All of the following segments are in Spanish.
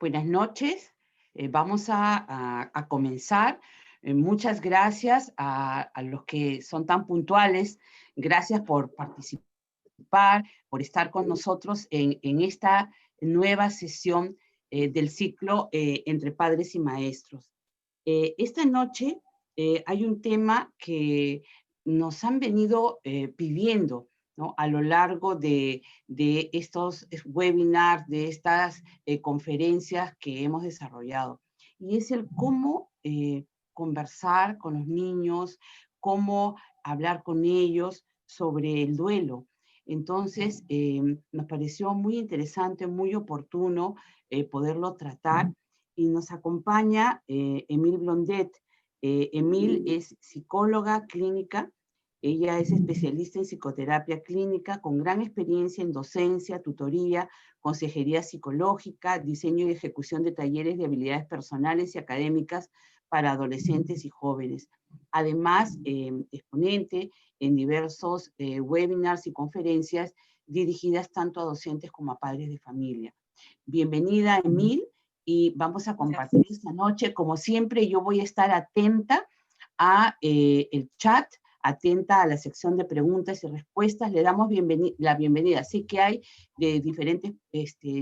Buenas noches. Vamos a comenzar. Muchas gracias a los que son tan puntuales. Gracias por participar, por estar con nosotros en esta nueva sesión del ciclo Entre Padres y Maestros. Esta noche hay un tema que nos han venido pidiendo, ¿no? A lo largo de estos webinars, de estas conferencias que hemos desarrollado. Y es el cómo conversar con los niños, cómo hablar con ellos sobre el duelo. Entonces, nos pareció muy interesante, muy oportuno poderlo tratar. Y nos acompaña Emil Blondet. Emil es psicóloga clínica. Ella es especialista en psicoterapia clínica con gran experiencia en docencia, tutoría, consejería psicológica, diseño y ejecución de talleres de habilidades personales y académicas para adolescentes y jóvenes. Además, exponente en diversos webinars y conferencias dirigidas tanto a docentes como a padres de familia. Bienvenida, Emil, y vamos a compartir esta noche. Como siempre, yo voy a estar atenta a el chat, atenta a la sección de preguntas y respuestas. Le damos la bienvenida. Sé que hay de diferentes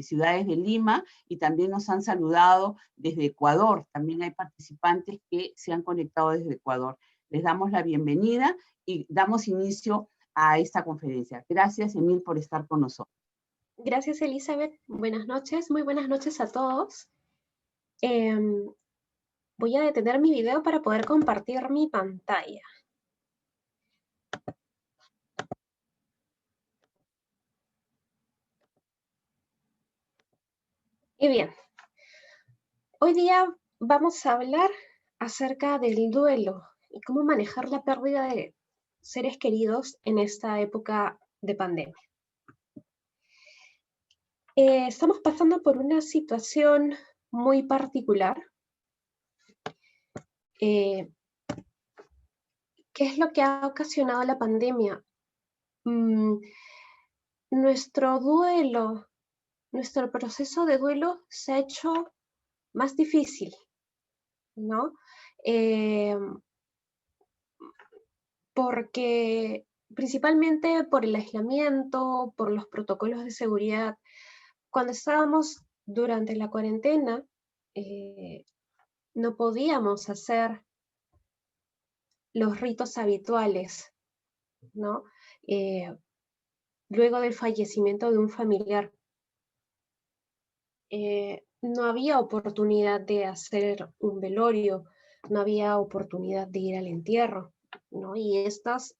ciudades de Lima y también nos han saludado desde Ecuador. También hay participantes que se han conectado desde Ecuador. Les damos la bienvenida y damos inicio a esta conferencia. Gracias, Emil, por estar con nosotros. Gracias, Elizabeth. Buenas noches, muy buenas noches a todos. Voy a detener mi video para poder compartir mi pantalla. Y bien, hoy día vamos a hablar acerca del duelo y cómo manejar la pérdida de seres queridos en esta época de pandemia. Estamos pasando por una situación muy particular. ¿Qué es lo que ha ocasionado la pandemia? Nuestro duelo, nuestro proceso de duelo se ha hecho más difícil, ¿no? Porque principalmente por el aislamiento, por los protocolos de seguridad. Cuando estábamos durante la cuarentena, no podíamos hacer los ritos habituales, ¿no? Luego del fallecimiento de un familiar, no había oportunidad de hacer un velorio, no había oportunidad de ir al entierro, ¿no? Y estos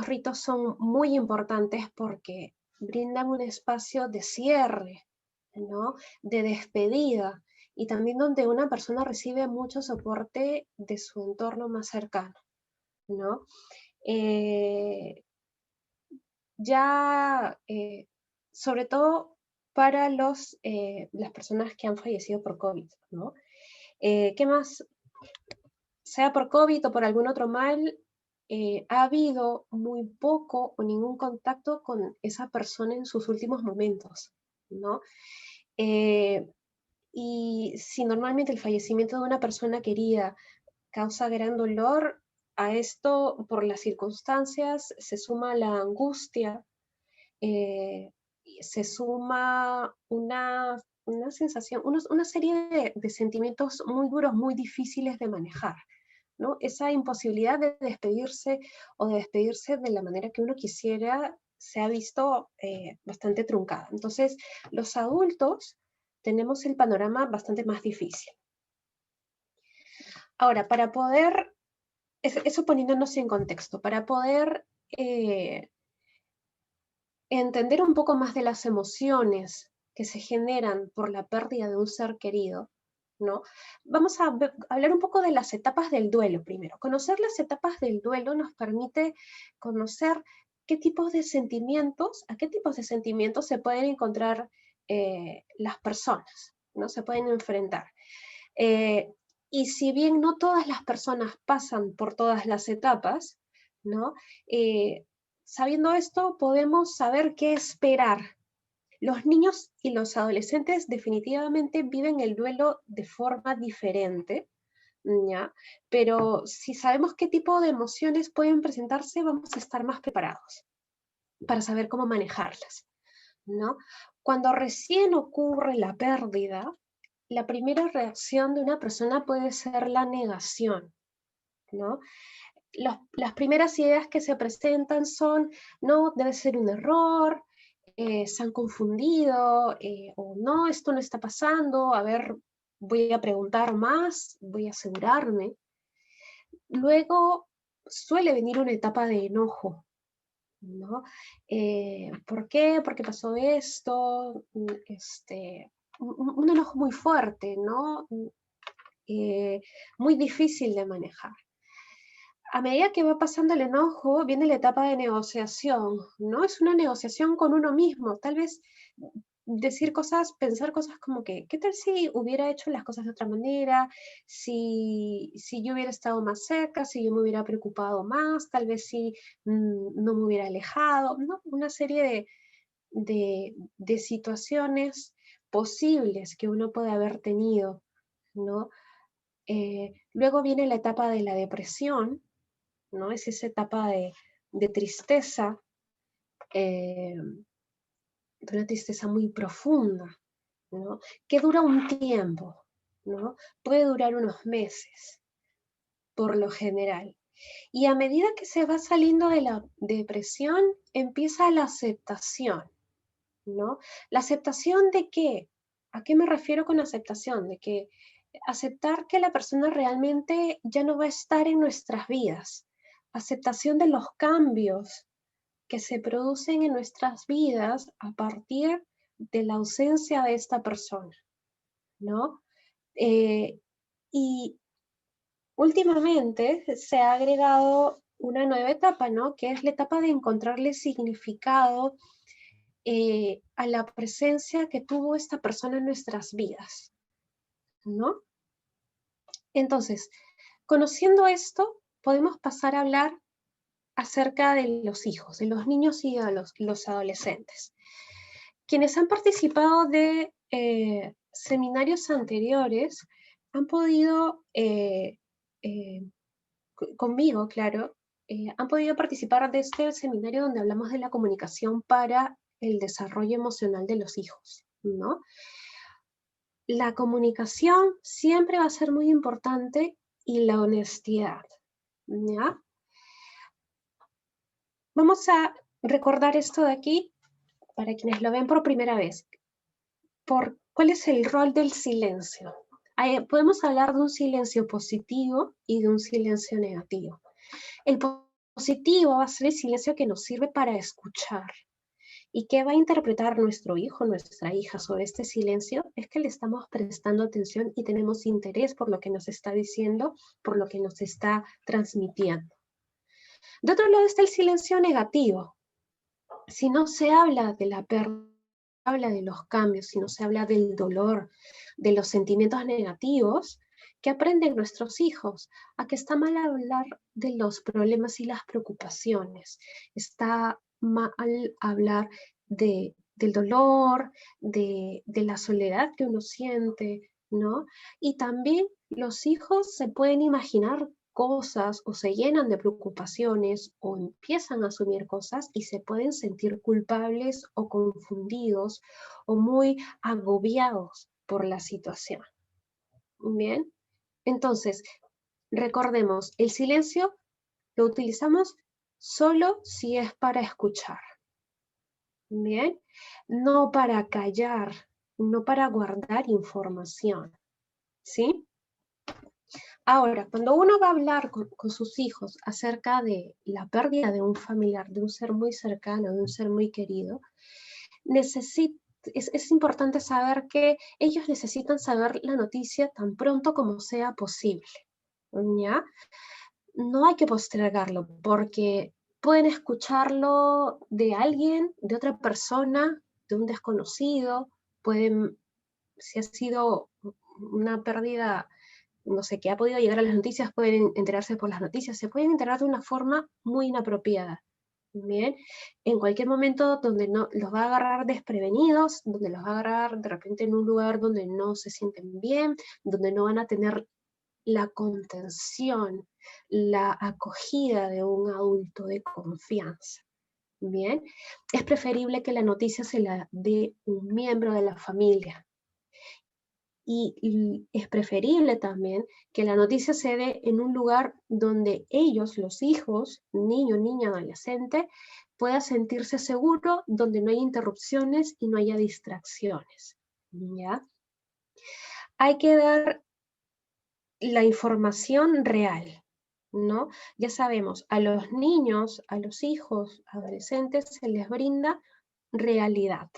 ritos son muy importantes porque brindan un espacio de cierre, ¿no? De despedida, y también donde una persona recibe mucho soporte de su entorno más cercano, ¿no? Sobre todo para las personas que han fallecido por COVID, ¿no? ¿Qué más? Sea por COVID o por algún otro mal, ha habido muy poco o ningún contacto con esa persona en sus últimos momentos, ¿no? Y si normalmente el fallecimiento de una persona querida causa gran dolor, a esto, por las circunstancias, se suma la angustia, se suma una sensación, una serie de sentimientos muy duros, muy difíciles de manejar, ¿no? Esa imposibilidad de despedirse o de despedirse de la manera que uno quisiera se ha visto bastante truncada. Entonces, los adultos tenemos el panorama bastante más difícil. Ahora, para poder, eso poniéndonos en contexto, para poder entender un poco más de las emociones que se generan por la pérdida de un ser querido, ¿no? Vamos a hablar un poco de las etapas del duelo primero. Conocer las etapas del duelo nos permite conocer a qué tipos de sentimientos se pueden encontrar las personas, ¿no? Se pueden enfrentar. Y si bien no todas las personas pasan por todas las etapas, ¿no? Sabiendo esto, podemos saber qué esperar Los niños y los adolescentes definitivamente viven el duelo de forma diferente, ¿ya? Pero si sabemos qué tipo de emociones pueden presentarse, vamos a estar más preparados para saber cómo manejarlas, ¿no? Cuando recién ocurre la pérdida, la primera reacción de una persona puede ser la negación, ¿no? Las primeras ideas que se presentan son, no, debe ser un error, se han confundido, o no, esto no está pasando, a ver, voy a preguntar más, voy a asegurarme. Luego suele venir una etapa de enojo, ¿no? ¿Por qué? ¿Por qué pasó esto? Un enojo muy fuerte, ¿no? Muy difícil de manejar. A medida que va pasando el enojo, viene la etapa de negociación, ¿no? Es una negociación con uno mismo. Tal vez decir cosas, pensar cosas como que, ¿qué tal si hubiera hecho las cosas de otra manera? Si yo hubiera estado más cerca, si yo me hubiera preocupado más, tal vez si no me hubiera alejado, ¿no? Una serie de situaciones posibles que uno puede haber tenido, ¿no? Luego viene la etapa de la depresión, ¿no? Es esa etapa de tristeza, eh, de una tristeza muy profunda, ¿no? Que dura un tiempo, ¿no? Puede durar unos meses, por lo general. Y a medida que se va saliendo de la depresión, empieza la aceptación, ¿no? ¿La aceptación de qué? ¿A qué me refiero con aceptación? De que aceptar que la persona realmente ya no va a estar en nuestras vidas. Aceptación de los cambios que se producen en nuestras vidas a partir de la ausencia de esta persona, ¿no? Y últimamente se ha agregado una nueva etapa, ¿no? Que es la etapa de encontrarle significado a la presencia que tuvo esta persona en nuestras vidas, ¿no? Entonces, conociendo esto, podemos pasar a hablar acerca de los hijos, de los niños y de los adolescentes. Quienes han participado de seminarios anteriores han podido, conmigo, claro, han podido participar de este seminario donde hablamos de la comunicación para el desarrollo emocional de los hijos, ¿no? La comunicación siempre va a ser muy importante y la honestidad, ¿ya? Vamos a recordar esto de aquí para quienes lo ven por primera vez. ¿Cuál es el rol del silencio? Podemos hablar de un silencio positivo y de un silencio negativo. El positivo va a ser el silencio que nos sirve para escuchar. ¿Y qué va a interpretar nuestro hijo, nuestra hija sobre este silencio? Es que le estamos prestando atención y tenemos interés por lo que nos está diciendo, por lo que nos está transmitiendo. De otro lado está el silencio negativo. Si no se habla de la pérdida, habla de los cambios, si no se habla del dolor, de los sentimientos negativos, que aprenden nuestros hijos, a que está mal hablar de los problemas y las preocupaciones, está mal hablar del dolor, de la soledad que uno siente, ¿no? Y también los hijos se pueden imaginar cosas o se llenan de preocupaciones o empiezan a asumir cosas y se pueden sentir culpables o confundidos o muy agobiados por la situación. Bien, entonces recordemos, el silencio lo utilizamos solo si es para escuchar. Bien, no para callar, no para guardar información. ¿Sí? Ahora, cuando uno va a hablar con sus hijos acerca de la pérdida de un familiar, de un ser muy cercano, de un ser muy querido, es importante saber que ellos necesitan saber la noticia tan pronto como sea posible, ¿ya? No hay que postergarlo porque pueden escucharlo de alguien, de otra persona, de un desconocido, pueden, si ha sido una pérdida, no sé, que ha podido llegar a las noticias, pueden enterarse por las noticias, se pueden enterar de una forma muy inapropiada, Bien, en cualquier momento donde no los va a agarrar desprevenidos, donde los va a agarrar de repente en un lugar donde no se sienten bien, donde no van a tener la contención, la acogida de un adulto de confianza. Bien, es preferible que la noticia se la dé un miembro de la familia. Y es preferible también que la noticia se dé en un lugar donde ellos, los hijos, niño, niña, adolescente, pueda sentirse seguro, donde no hay interrupciones y no haya distracciones. ¿Ya? Hay que dar la información real, ¿no? Ya sabemos, a los niños, a los hijos, adolescentes, se les brinda realidad,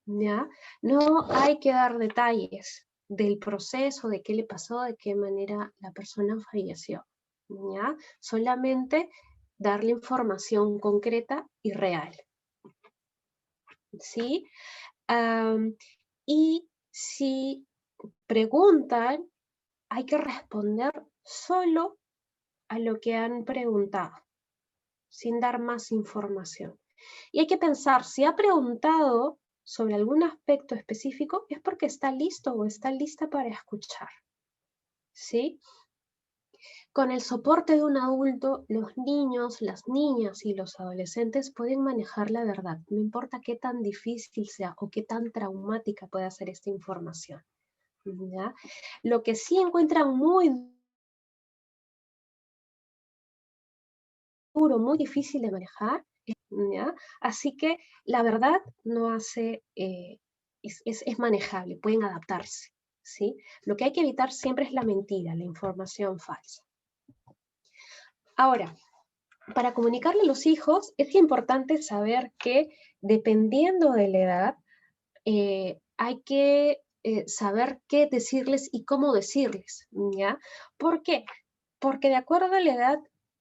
¿ya? No hay que dar detalles del proceso, de qué le pasó, de qué manera la persona falleció, ¿ya? Solamente darle información concreta y real, ¿sí? Y si preguntan, hay que responder solo a lo que han preguntado, sin dar más información. Y hay que pensar, si ha preguntado sobre algún aspecto específico, es porque está listo o está lista para escuchar, ¿sí? Con el soporte de un adulto, los niños, las niñas y los adolescentes pueden manejar la verdad, no importa qué tan difícil sea o qué tan traumática pueda ser esta información, ¿ya? Lo que sí encuentran muy duro, muy difícil de manejar, ¿ya? Así que la verdad no hace, es manejable, pueden adaptarse, ¿sí? Lo que hay que evitar siempre es la mentira, la información falsa. Ahora, para comunicarle a los hijos es importante saber que dependiendo de la edad, hay que saber qué decirles y cómo decirles, ¿ya? ¿Por qué? Porque de acuerdo a la edad,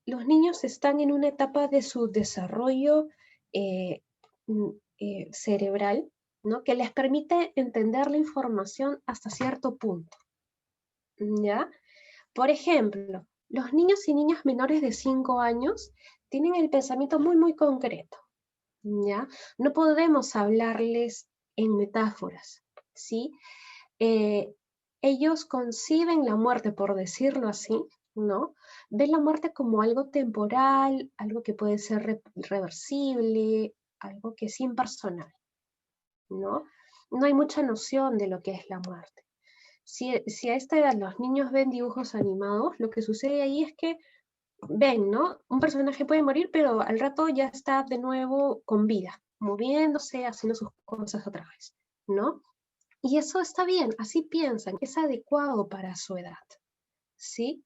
los niños están en una etapa de su desarrollo eh, cerebral, ¿no? Que les permite entender la información hasta cierto punto, ¿ya? Por ejemplo, los niños y niñas menores de 5 años tienen el pensamiento muy, muy concreto, ¿ya? No podemos hablarles en metáforas, ¿sí? Eh, ellos conciben la muerte, por decirlo así, ¿no? Ven la muerte como algo temporal, algo que puede ser reversible, algo que es impersonal, ¿no? No hay mucha noción de lo que es la muerte. Si a esta edad los niños ven dibujos animados, lo que sucede ahí es que ven, ¿no? Un personaje puede morir, pero al rato ya está de nuevo con vida, moviéndose, haciendo sus cosas otra vez, ¿no? Y eso está bien, así piensan, es adecuado para su edad, ¿sí?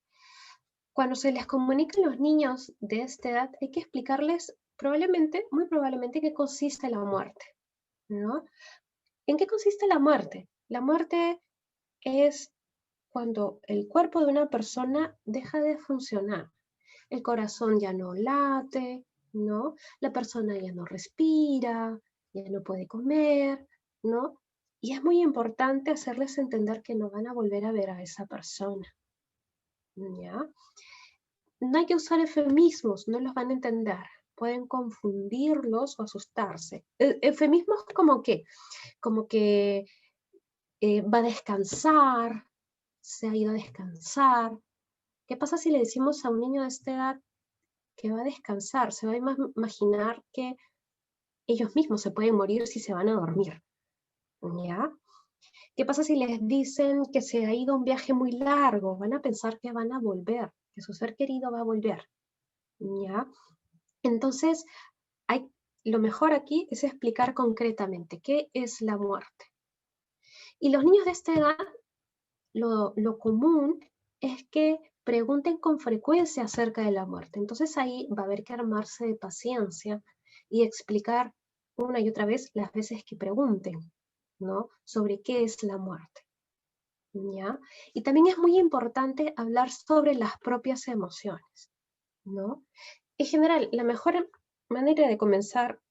Cuando se les comunica a los niños de esta edad, hay que explicarles probablemente, muy probablemente, qué consiste la muerte, ¿no? ¿En qué consiste la muerte? La muerte es cuando el cuerpo de una persona deja de funcionar. El corazón ya no late, ¿no? La persona ya no respira, ya no puede comer, ¿no? Y es muy importante hacerles entender que no van a volver a ver a esa persona, ¿ya? No hay que usar eufemismos, no los van a entender. Pueden confundirlos o asustarse. Eufemismos como que va a descansar, se ha ido a descansar. ¿Qué pasa si le decimos a un niño de esta edad que va a descansar? Se va a imaginar que ellos mismos se pueden morir si se van a dormir, ¿ya? ¿Qué pasa si les dicen que se ha ido un viaje muy largo? Van a pensar que van a volver, que su ser querido va a volver, ¿ya? Entonces, lo mejor aquí es explicar concretamente qué es la muerte. Y los niños de esta edad, lo común es que pregunten con frecuencia acerca de la muerte. Entonces ahí va a haber que armarse de paciencia y explicar una y otra vez las veces que pregunten, ¿no? Sobre qué es la muerte, ¿ya? Y también es muy importante hablar sobre las propias emociones, ¿no? En general, la mejor manera de comenzar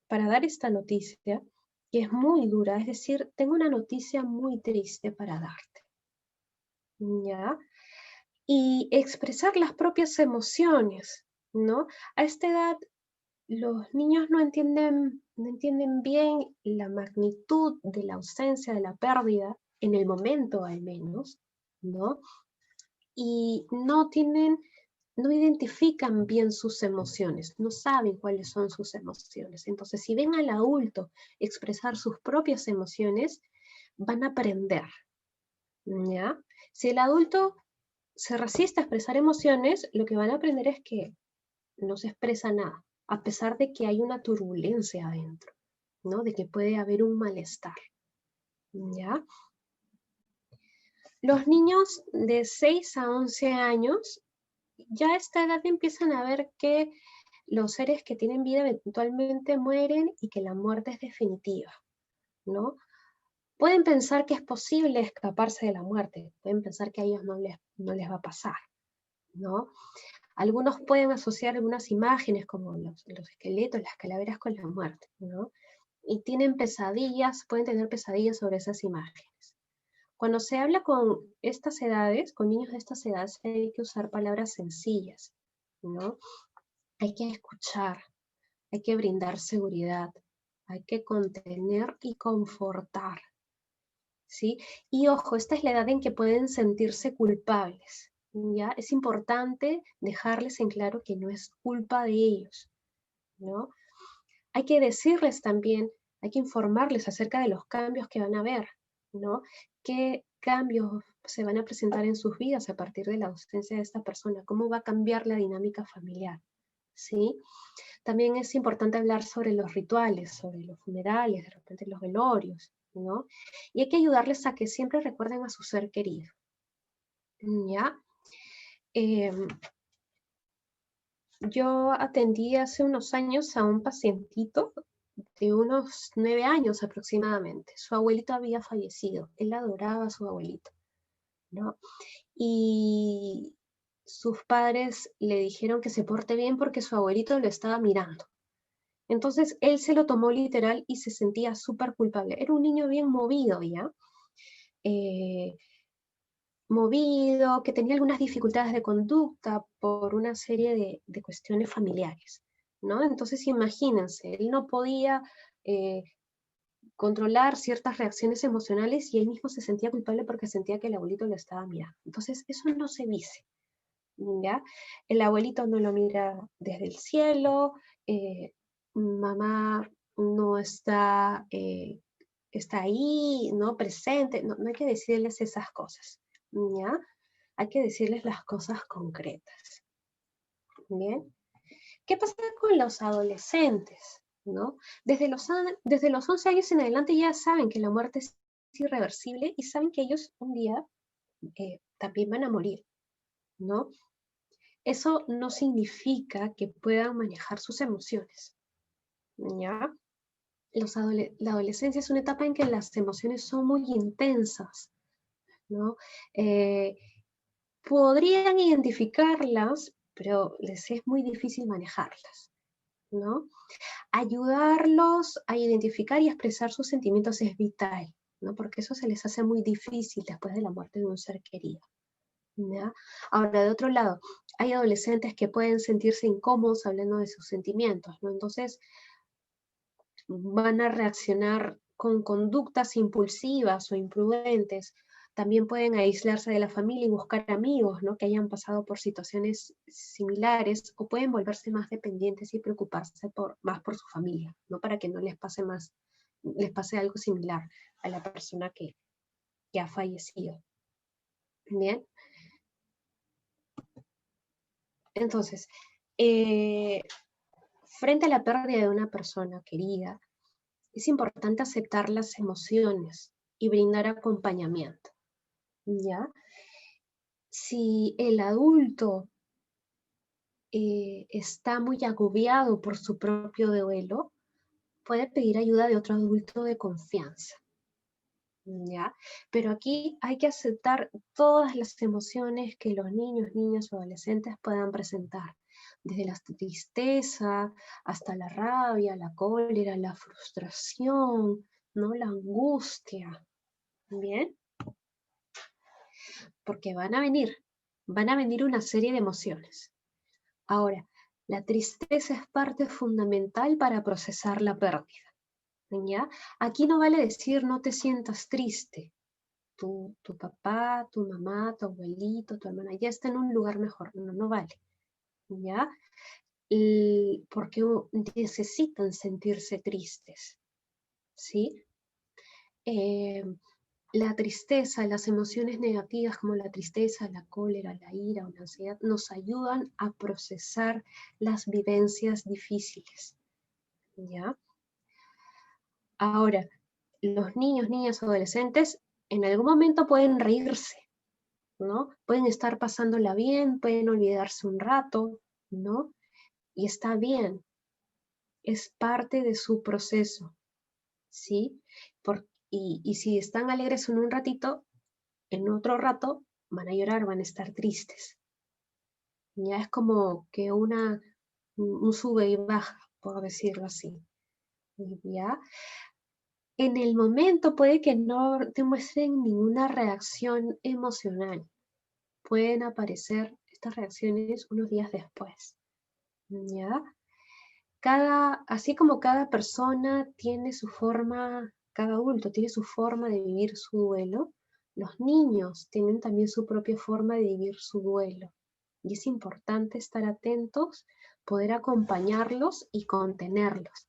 para dar esta noticia, que es muy dura, es decir, tengo una noticia muy triste para darte, ¿ya? Y expresar las propias emociones, ¿no? A esta edad los niños no entienden bien la magnitud de la ausencia, de la pérdida, en el momento al menos, ¿no? Y no identifican bien sus emociones, no saben cuáles son sus emociones. Entonces, si ven al adulto expresar sus propias emociones, van a aprender, ¿ya? Si el adulto se resiste a expresar emociones, lo que van a aprender es que no se expresa nada, a pesar de que hay una turbulencia adentro, ¿no? De que puede haber un malestar, ¿ya? Los niños de 6 a 11 años, ya a esta edad empiezan a ver que los seres que tienen vida eventualmente mueren y que la muerte es definitiva, ¿no? Pueden pensar que es posible escaparse de la muerte, pueden pensar que a ellos no les va a pasar, ¿no? Algunos pueden asociar algunas imágenes como los esqueletos, las calaveras con la muerte, ¿no? Y tienen pesadillas, pueden tener pesadillas sobre esas imágenes. Cuando se habla con estas edades, con niños de estas edades, hay que usar palabras sencillas, ¿no? Hay que escuchar, hay que brindar seguridad, hay que contener y confortar, ¿sí? Y ojo, esta es la edad en que pueden sentirse culpables, ¿ya? Es importante dejarles en claro que no es culpa de ellos, ¿no? Hay que decirles también, hay que informarles acerca de los cambios que van a haber, ¿no? ¿Qué cambios se van a presentar en sus vidas a partir de la ausencia de esta persona? ¿Cómo va a cambiar la dinámica familiar? ¿Sí? También es importante hablar sobre los rituales, sobre los funerales, de repente los velorios, ¿no? Y hay que ayudarles a que siempre recuerden a su ser querido, ¿ya? Em, yo atendí hace unos años a un pacientito de unos 9 años aproximadamente. Su abuelito había fallecido, él adoraba a su abuelito, ¿no? Y sus padres le dijeron que se porte bien porque su abuelito lo estaba mirando. Entonces él se lo tomó literal y se sentía súper culpable. Era un niño bien movido, ¿ya? Eh, Movido, que tenía algunas dificultades de conducta por una serie de cuestiones familiares, ¿no? Entonces imagínense, él no podía eh, controlar ciertas reacciones emocionales y él mismo se sentía culpable porque sentía que el abuelito lo estaba mirando. Entonces eso no se dice, ¿ya? El abuelito no lo mira desde el cielo, mamá no está ahí, ¿no? Presente, no hay que decirles esas cosas, ¿ya? Hay que decirles las cosas concretas, ¿bien? ¿Qué pasa con los adolescentes, ¿no? Desde los 11 años en adelante ya saben que la muerte es irreversible y saben que ellos un día también van a morir, ¿no? Eso no significa que puedan manejar sus emociones, ¿ya? La adolescencia es una etapa en que las emociones son muy intensas, ¿no? Eh, Podrían identificarlas, pero les es muy difícil manejarlas, ¿no? Ayudarlos a identificar y expresar sus sentimientos es vital, ¿no? Porque eso se les hace muy difícil después de la muerte de un ser querido, ¿ya? Ahora, de otro lado, hay adolescentes que pueden sentirse incómodos hablando de sus sentimientos, ¿no? Entonces van a reaccionar con conductas impulsivas o imprudentes. También pueden aislarse de la familia y buscar amigos, ¿no? Que hayan pasado por situaciones similares, o pueden volverse más dependientes y preocuparse más por su familia, ¿no? Para que no les pase algo similar a la persona que ha fallecido. Bien, entonces, eh, frente a la pérdida de una persona querida, es importante aceptar las emociones y brindar acompañamiento, ¿ya? Si el adulto está muy agobiado por su propio duelo, puede pedir ayuda de otro adulto de confianza, ¿ya? Pero aquí hay que aceptar todas las emociones que los niños, niñas o adolescentes puedan presentar, desde la tristeza hasta la rabia, la cólera, la frustración, ¿no? La angustia, ¿bien? Porque van a venir una serie de emociones. Ahora, La tristeza es parte fundamental para procesar la pérdida, ¿ya? Aquí no vale decir no te sientas triste. Tu papá, tu mamá, tu abuelito, tu hermana ya está en un lugar mejor. No, no vale, ¿ya? Porque necesitan sentirse tristes, ¿sí? Eh, la tristeza, las emociones negativas como la tristeza, la cólera, la ira o la ansiedad nos ayudan a procesar las vivencias difíciles, ¿ya? Ahora, los niños, niñas, adolescentes en algún momento pueden reírse, ¿no? Pueden estar pasándola bien, pueden olvidarse un rato, ¿no? Y está bien, es parte de su proceso, ¿sí? Y si están alegres en un ratito, en otro rato van a llorar, van a estar tristes. Ya es como que un sube y baja, por decirlo así. ¿Ya? En el momento puede que no te muestren ninguna reacción emocional. Pueden aparecer estas reacciones unos días después. ¿Ya? Así como cada persona tiene su forma, cada adulto tiene su forma de vivir su duelo, los niños tienen también su propia forma de vivir su duelo. Y es importante estar atentos, poder acompañarlos y contenerlos.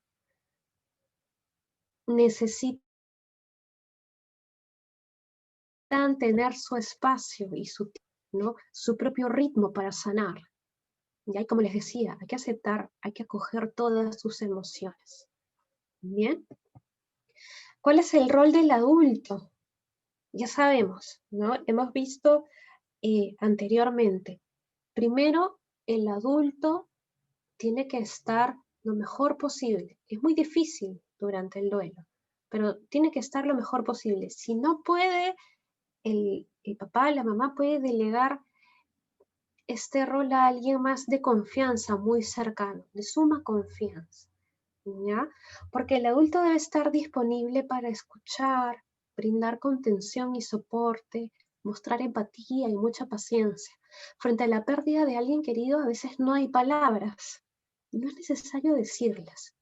Necesitan tener su espacio y ¿no? Su propio ritmo para sanar. Y como les decía, hay que aceptar, hay que acoger todas sus emociones. ¿Bien? ¿Cuál es el rol del adulto? Ya sabemos, ¿no? Hemos visto anteriormente. Primero, el adulto tiene que estar lo mejor posible. Es muy difícil durante el duelo, pero tiene que estar lo mejor posible. Si no puede, el papá, la mamá puede delegar este rol a alguien más de confianza, muy cercano, de suma confianza, ¿ya? Porque el adulto debe estar disponible para escuchar, brindar contención y soporte, mostrar empatía y mucha paciencia. Frente a la pérdida de alguien querido, a veces no hay palabras, no es necesario decirlas,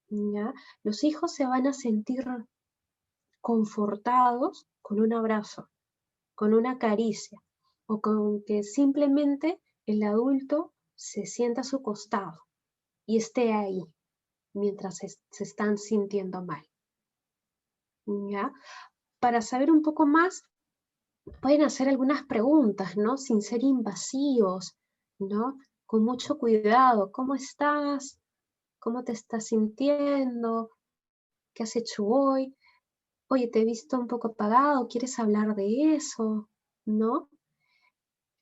¿ya? Los hijos se van a sentir confortados con un abrazo, con una caricia, o con que simplemente el adulto se sienta a su costado y esté ahí mientras se están sintiendo mal, ¿ya? Para saber un poco más, pueden hacer algunas preguntas, ¿no? Sin ser invasivos, ¿no? Con mucho cuidado. ¿Cómo estás? ¿Cómo te estás sintiendo? ¿Qué has hecho hoy? Oye, te he visto un poco apagado, ¿quieres hablar de eso? ¿No?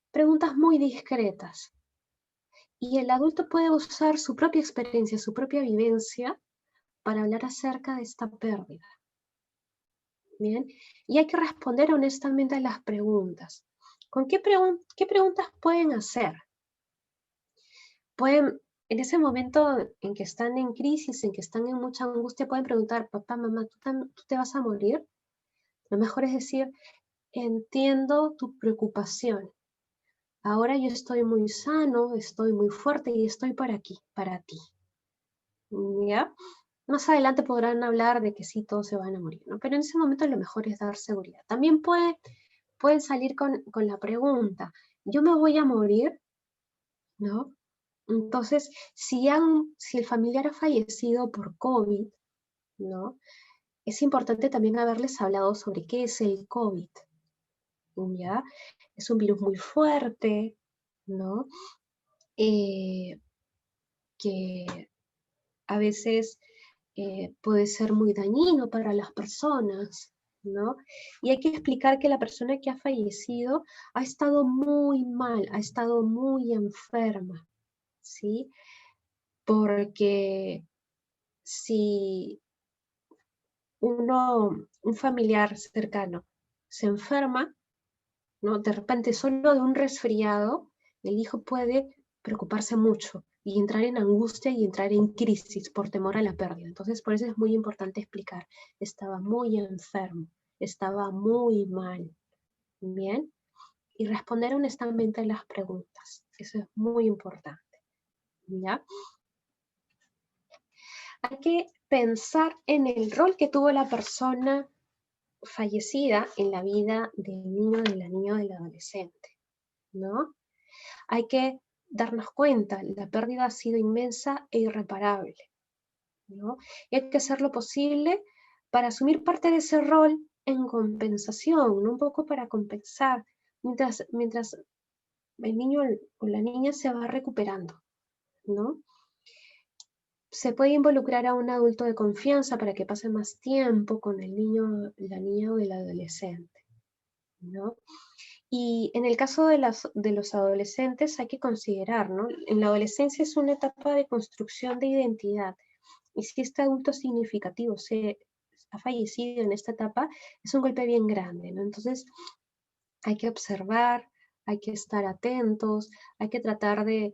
Preguntas muy discretas. Y el adulto puede usar su propia experiencia, su propia vivencia para hablar acerca de esta pérdida. Bien, y hay que responder honestamente a las preguntas. ¿Qué preguntas pueden hacer? Pueden, en ese momento en que están en crisis, en que están en mucha angustia, pueden preguntar, papá, mamá, ¿tú te vas a morir? Lo mejor es decir, entiendo tu preocupación. Ahora yo estoy muy sano, estoy muy fuerte y estoy por aquí, para ti. ¿Ya? Más adelante podrán hablar de que sí, todos se van a morir, ¿no? Pero en ese momento lo mejor es dar seguridad. También pueden salir con la pregunta, ¿yo me voy a morir? ¿No? Entonces, si el familiar ha fallecido por COVID, ¿no? Es importante también haberles hablado sobre qué es el COVID, ¿ya? Es un virus muy fuerte, ¿no? Que a veces puede ser muy dañino para las personas, ¿no? Y hay que explicar que la persona que ha fallecido ha estado muy mal, ha estado muy enferma, ¿sí? Porque si un familiar cercano se enferma, ¿no? De repente solo de un resfriado, el hijo puede preocuparse mucho y entrar en angustia y entrar en crisis por temor a la pérdida. Entonces, por eso es muy importante explicar, estaba muy enfermo, estaba muy mal, ¿bien? Y responder honestamente a las preguntas, eso es muy importante, ¿ya? Hay que pensar en el rol que tuvo la persona fallecida en la vida del niño, de la niña o del adolescente, ¿no? Hay que darnos cuenta, la pérdida ha sido inmensa e irreparable, ¿no? Y hay que hacer lo posible para asumir parte de ese rol en compensación, ¿no? Un poco para compensar, mientras el niño o la niña se va recuperando, ¿no? Se puede involucrar a un adulto de confianza para que pase más tiempo con el niño, la niña o el adolescente, ¿no? Y en el caso de los adolescentes hay que considerar, ¿no? En la adolescencia es una etapa de construcción de identidad. Y si este adulto significativo se ha fallecido en esta etapa, es un golpe bien grande, ¿no? Entonces hay que observar, hay que estar atentos, hay que tratar de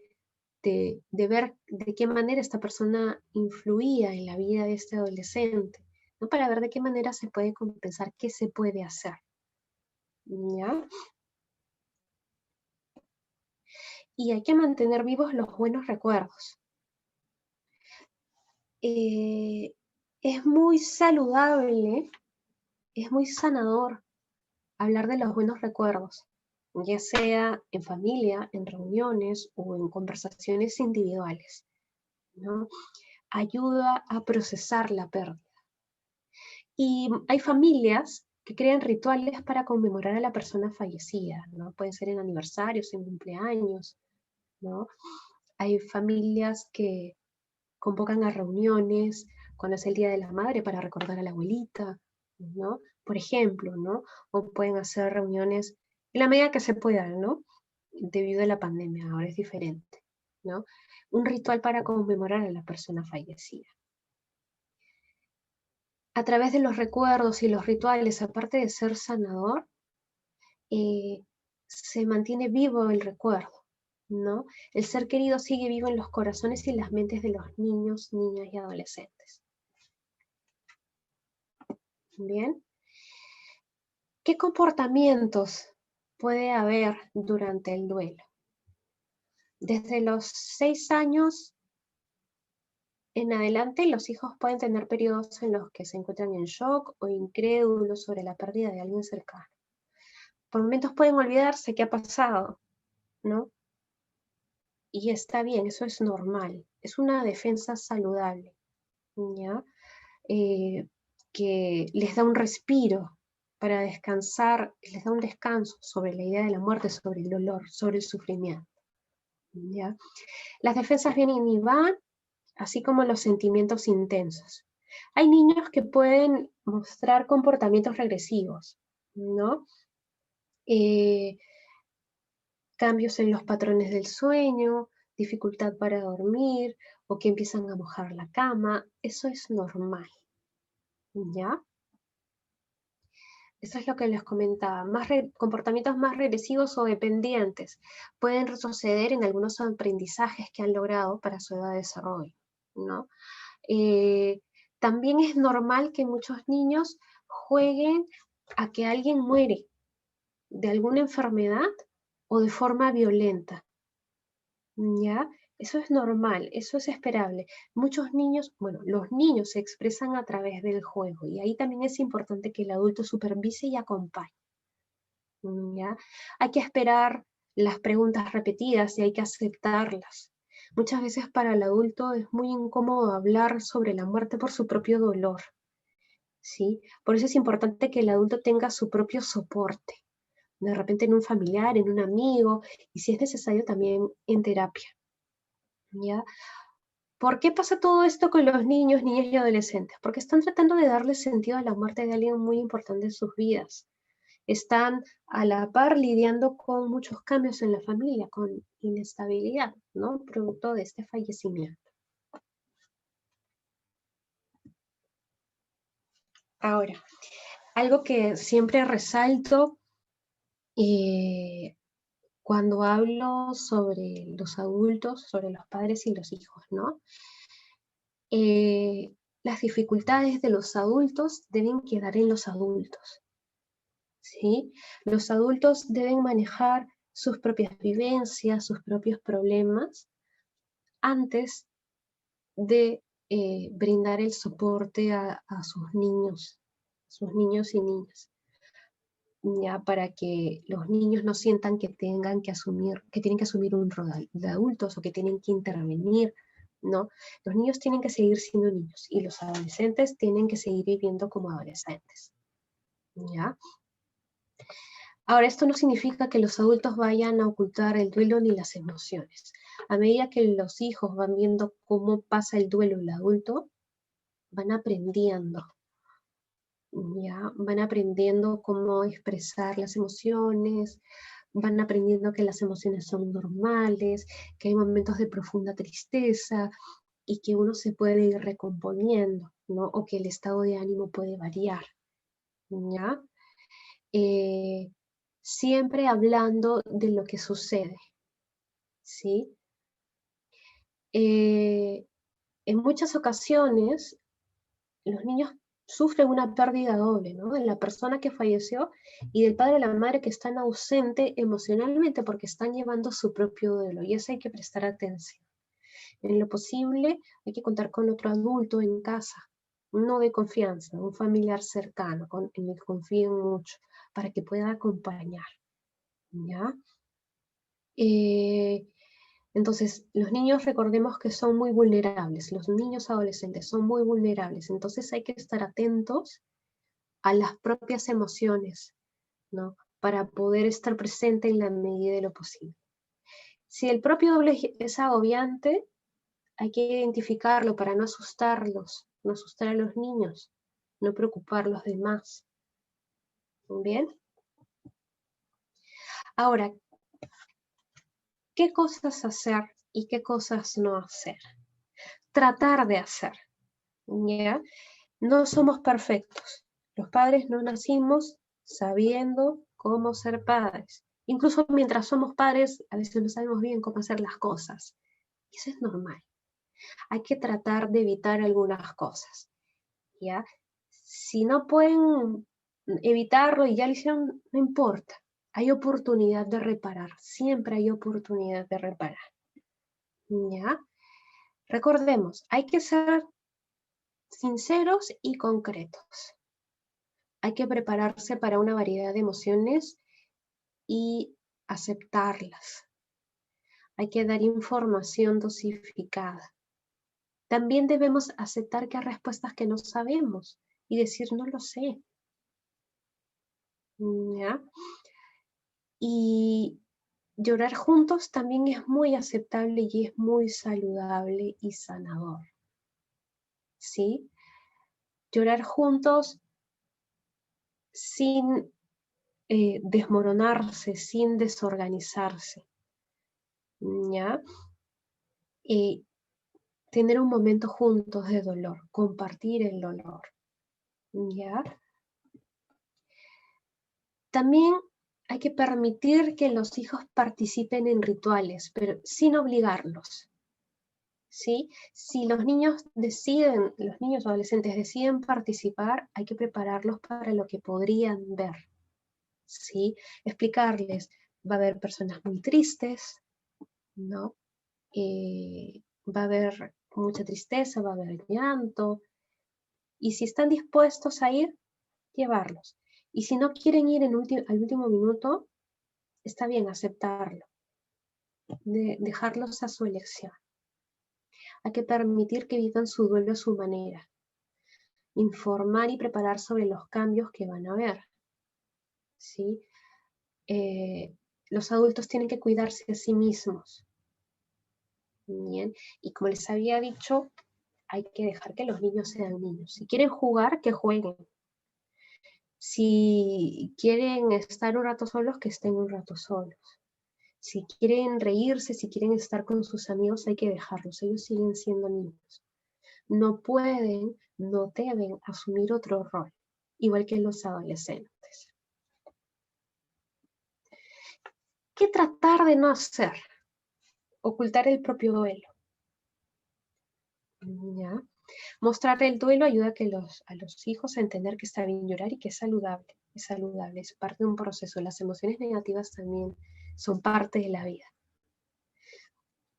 ver de qué manera esta persona influía en la vida de este adolescente, ¿no? Para ver de qué manera se puede compensar, qué se puede hacer, ¿ya? Y hay que mantener vivos los buenos recuerdos. Es muy saludable, es muy sanador hablar de los buenos recuerdos, ya sea en familia, en reuniones o en conversaciones individuales, ¿no? Ayuda a procesar la pérdida. Y hay familias que crean rituales para conmemorar a la persona fallecida, ¿no? Pueden ser en aniversarios, en cumpleaños, ¿no? Hay familias que convocan a reuniones cuando es el Día de la Madre para recordar a la abuelita, ¿no? Por ejemplo, ¿no? O pueden hacer reuniones en la medida que se pueda, ¿no? Debido a la pandemia, ahora es diferente, ¿no? Un ritual para conmemorar a la persona fallecida. A través de los recuerdos y los rituales, aparte de ser sanador, se mantiene vivo el recuerdo, ¿no? El ser querido sigue vivo en los corazones y en las mentes de los niños, niñas y adolescentes. Bien. ¿Qué comportamientos puede haber durante el duelo? Desde los 6 años en adelante, los hijos pueden tener periodos en los que se encuentran en shock o incrédulos sobre la pérdida de alguien cercano. Por momentos pueden olvidarse qué ha pasado, ¿no? Y está bien, eso es normal. Es una defensa saludable, ¿ya? Que les da un respiro para descansar, les da un descanso sobre la idea de la muerte, sobre el dolor, sobre el sufrimiento, ¿ya? Las defensas vienen y van, así como los sentimientos intensos. Hay niños que pueden mostrar comportamientos regresivos, ¿no? Cambios en los patrones del sueño, dificultad para dormir o que empiezan a mojar la cama, eso es normal, ¿ya? Eso es lo que les comentaba. Comportamientos más regresivos o dependientes pueden retroceder en algunos aprendizajes que han logrado para su edad de desarrollo, ¿no? También es normal que muchos niños jueguen a que alguien muere de alguna enfermedad o de forma violenta, ¿ya? Eso es normal, eso es esperable. Muchos niños, bueno, los niños se expresan a través del juego y ahí también es importante que el adulto supervise y acompañe, ¿ya? Hay que esperar las preguntas repetidas y hay que aceptarlas. Muchas veces para el adulto es muy incómodo hablar sobre la muerte por su propio dolor, ¿sí? Por eso es importante que el adulto tenga su propio soporte, de repente en un familiar, en un amigo, y si es necesario también en terapia, ¿ya? ¿Por qué pasa todo esto con los niños, niñas y adolescentes? Porque están tratando de darle sentido a la muerte de alguien muy importante en sus vidas. Están a la par lidiando con muchos cambios en la familia, con inestabilidad, ¿no? Producto de este fallecimiento. Ahora, algo que siempre resalto cuando hablo sobre los adultos, sobre los padres y los hijos, ¿no? Las dificultades de los adultos deben quedar en los adultos, ¿sí? Los adultos deben manejar sus propias vivencias, sus propios problemas, antes de brindar el soporte a sus niños y niñas, ya, para que los niños no sientan que tienen que asumir un rol de adultos o que tienen que intervenir, ¿no? Los niños tienen que seguir siendo niños y los adolescentes tienen que seguir viviendo como adolescentes, ¿ya? Ahora, esto no significa que los adultos vayan a ocultar el duelo ni las emociones. A medida que los hijos van viendo cómo pasa el duelo el adulto, van aprendiendo, ¿ya? Van aprendiendo cómo expresar las emociones, van aprendiendo que las emociones son normales, que hay momentos de profunda tristeza y que uno se puede ir recomponiendo, ¿no? O que el estado de ánimo puede variar, ¿ya? Siempre hablando de lo que sucede, ¿sí? En muchas ocasiones los niños sufren una pérdida doble, ¿no? De la persona que falleció y del padre o la madre que están ausente emocionalmente porque están llevando su propio duelo, y eso hay que prestar atención. En lo posible hay que contar con otro adulto en casa, no de confianza, un familiar cercano, en el que confíen mucho, para que pueda acompañar, ¿ya? Entonces, los niños recordemos que son muy vulnerables, los niños adolescentes son muy vulnerables, entonces hay que estar atentos a las propias emociones, ¿no? Para poder estar presente en la medida de lo posible. Si el propio doble es agobiante, hay que identificarlo para no asustarlos, no asustar a los niños, no preocuparlos de más. ¿Bien? Ahora, ¿qué cosas hacer y qué cosas no hacer? Tratar de hacer, ¿ya? No somos perfectos. Los padres no nacimos sabiendo cómo ser padres. Incluso mientras somos padres, a veces no sabemos bien cómo hacer las cosas. Y eso es normal. Hay que tratar de evitar algunas cosas, ¿ya? Si no pueden evitarlo y ya lo hicieron, no importa. Hay oportunidad de reparar. Siempre hay oportunidad de reparar, ¿ya? Recordemos, hay que ser sinceros y concretos. Hay que prepararse para una variedad de emociones y aceptarlas. Hay que dar información dosificada. También debemos aceptar que hay respuestas que no sabemos y decir no lo sé, ¿ya? Y llorar juntos también es muy aceptable y es muy saludable y sanador, ¿sí? Llorar juntos sin desmoronarse, sin desorganizarse, ¿ya? Y tener un momento juntos de dolor, compartir el dolor, ¿ya? También hay que permitir que los hijos participen en rituales, pero sin obligarlos, ¿sí? Si los niños o adolescentes deciden participar, hay que prepararlos para lo que podrían ver, ¿sí? Explicarles, va a haber personas muy tristes, ¿no? Va a haber mucha tristeza, va a haber llanto, y si están dispuestos a ir, llevarlos. Y si no quieren ir al último minuto, está bien aceptarlo, dejarlos a su elección. Hay que permitir que vivan su duelo a su manera, informar y preparar sobre los cambios que van a haber, ¿sí? Los adultos tienen que cuidarse a sí mismos, ¿bien? Y como les había dicho, hay que dejar que los niños sean niños. Si quieren jugar, que jueguen. Si quieren estar un rato solos, que estén un rato solos. Si quieren reírse, si quieren estar con sus amigos, hay que dejarlos. Ellos siguen siendo niños. No pueden, no deben asumir otro rol, igual que los adolescentes. ¿Qué tratar de no hacer? Ocultar el propio duelo, ¿ya? Mostrar el duelo ayuda a los hijos a entender que está bien llorar y que es saludable, es parte de un proceso. Las emociones negativas también son parte de la vida.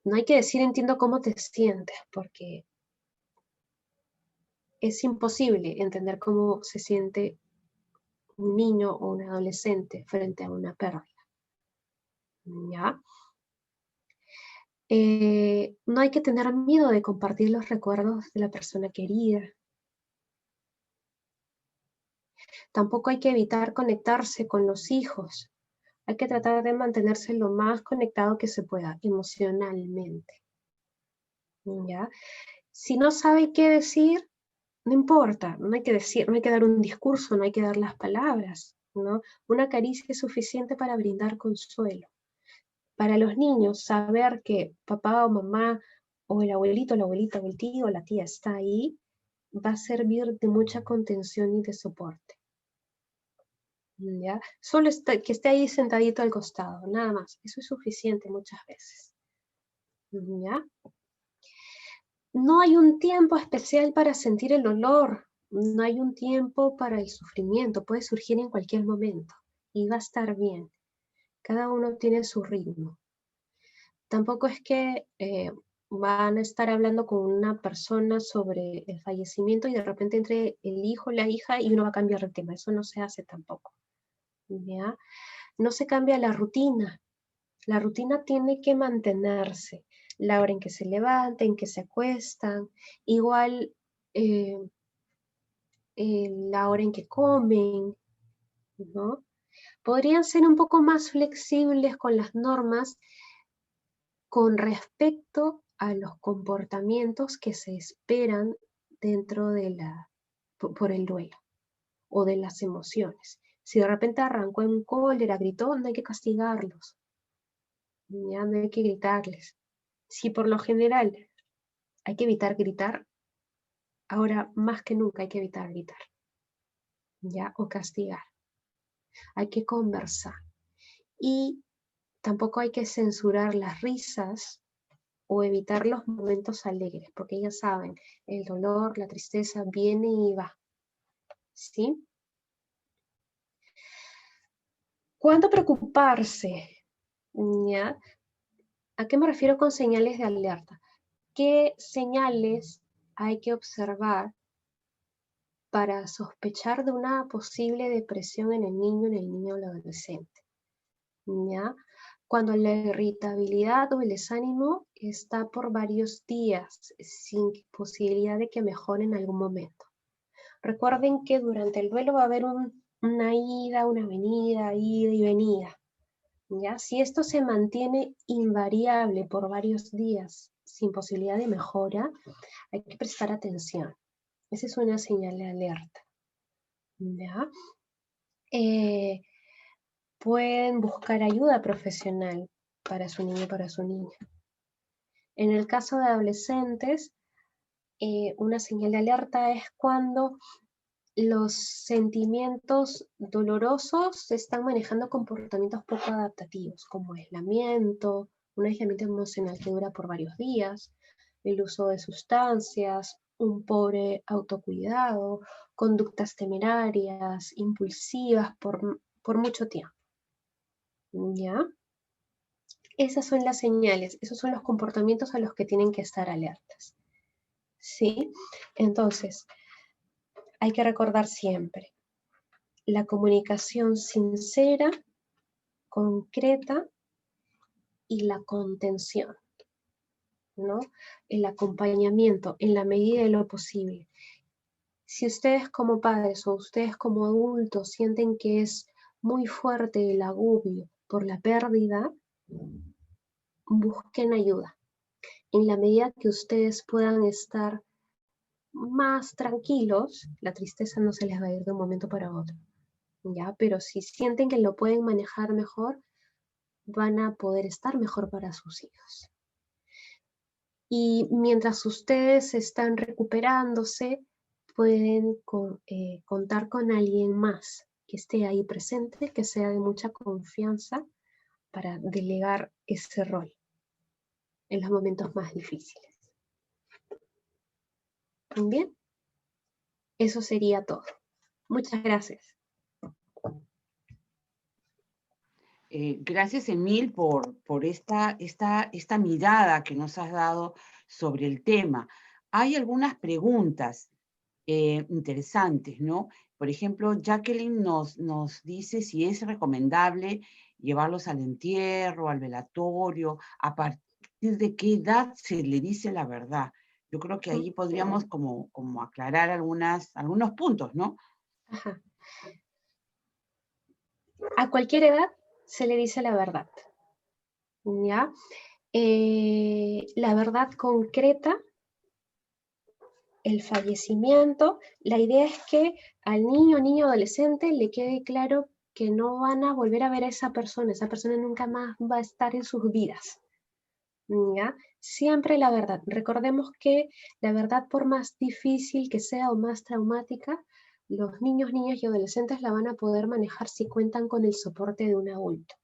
No hay que decir entiendo cómo te sientes, porque es imposible entender cómo se siente un niño o un adolescente frente a una pérdida, ¿ya? No hay que tener miedo de compartir los recuerdos de la persona querida. Tampoco hay que evitar conectarse con los hijos. Hay que tratar de mantenerse lo más conectado que se pueda emocionalmente, ¿ya? Si no sabe qué decir, no importa, no hay que decir, no hay que dar un discurso, no hay que dar las palabras, ¿no? Una caricia es suficiente para brindar consuelo. Para los niños, saber que papá o mamá o el abuelito, la abuelita o el tío o la tía está ahí, va a servir de mucha contención y de soporte, ¿ya? Solo que esté ahí sentadito al costado, nada más. Eso es suficiente muchas veces, ¿ya? No hay un tiempo especial para sentir el dolor, no hay un tiempo para el sufrimiento, puede surgir en cualquier momento y va a estar bien. Cada uno tiene su ritmo. Tampoco es que van a estar hablando con una persona sobre el fallecimiento y de repente entre el hijo, la hija y uno va a cambiar el tema. Eso no se hace tampoco, ¿ya? No se cambia la rutina. La rutina tiene que mantenerse. La hora en que se levantan, en que se acuestan, igual eh, la hora en que comen, ¿no? Podrían ser un poco más flexibles con las normas con respecto a los comportamientos que se esperan dentro de por el duelo o de las emociones. Si de repente arrancó en cólera, gritó, no hay que castigarlos, ya no hay que gritarles. Si por lo general hay que evitar gritar, ahora más que nunca hay que evitar gritar, ya, o castigar. Hay que conversar. Y tampoco hay que censurar las risas o evitar los momentos alegres, porque ya saben, el dolor, la tristeza viene y va, ¿sí? ¿Cuándo preocuparse? ¿Ya? ¿A qué me refiero con señales de alerta? ¿Qué señales hay que observar para sospechar de una posible depresión en el niño o el adolescente? ¿Ya? Cuando la irritabilidad o el desánimo está por varios días sin posibilidad de que mejore en algún momento. Recuerden que durante el duelo va a haber una ida, una venida, ida y venida. ¿Ya? Si esto se mantiene invariable por varios días sin posibilidad de mejora, hay que prestar atención. Esa es una señal de alerta. ¿Ya? Pueden buscar ayuda profesional para su niño o para su niña. En el caso de adolescentes, una señal de alerta es cuando los sentimientos dolorosos se están manejando comportamientos poco adaptativos, como aislamiento, un aislamiento emocional que dura por varios días, el uso de sustancias, un pobre autocuidado, conductas temerarias, impulsivas por mucho tiempo. ¿Ya? Esas son las señales, esos son los comportamientos a los que tienen que estar alertas. ¿Sí? Entonces, hay que recordar siempre la comunicación sincera, concreta y la contención, ¿no? El acompañamiento en la medida de lo posible. Si ustedes como padres o ustedes como adultos sienten que es muy fuerte el agobio por la pérdida, busquen ayuda. En la medida que ustedes puedan estar más tranquilos, la tristeza no se les va a ir de un momento para otro, ¿ya? Pero si sienten que lo pueden manejar mejor, van a poder estar mejor para sus hijos. Y mientras ustedes están recuperándose, pueden contar con alguien más que esté ahí presente, que sea de mucha confianza para delegar ese rol en los momentos más difíciles. Bien, eso sería todo. Muchas gracias. Gracias, Emil, por esta mirada que nos has dado sobre el tema. Hay algunas preguntas interesantes, ¿no? Por ejemplo, Jacqueline nos dice si es recomendable llevarlos al entierro, al velatorio, a partir de qué edad se le dice la verdad. Yo creo que ahí podríamos como aclarar algunos puntos, ¿no? Ajá. A cualquier edad se le dice la verdad, ¿ya? La verdad concreta, el fallecimiento, la idea es que al niño adolescente le quede claro que no van a volver a ver a esa persona nunca más va a estar en sus vidas, ¿ya? Siempre la verdad. Recordemos que la verdad, por más difícil que sea o más traumática, los niños, niñas y adolescentes la van a poder manejar si cuentan con el soporte de un adulto,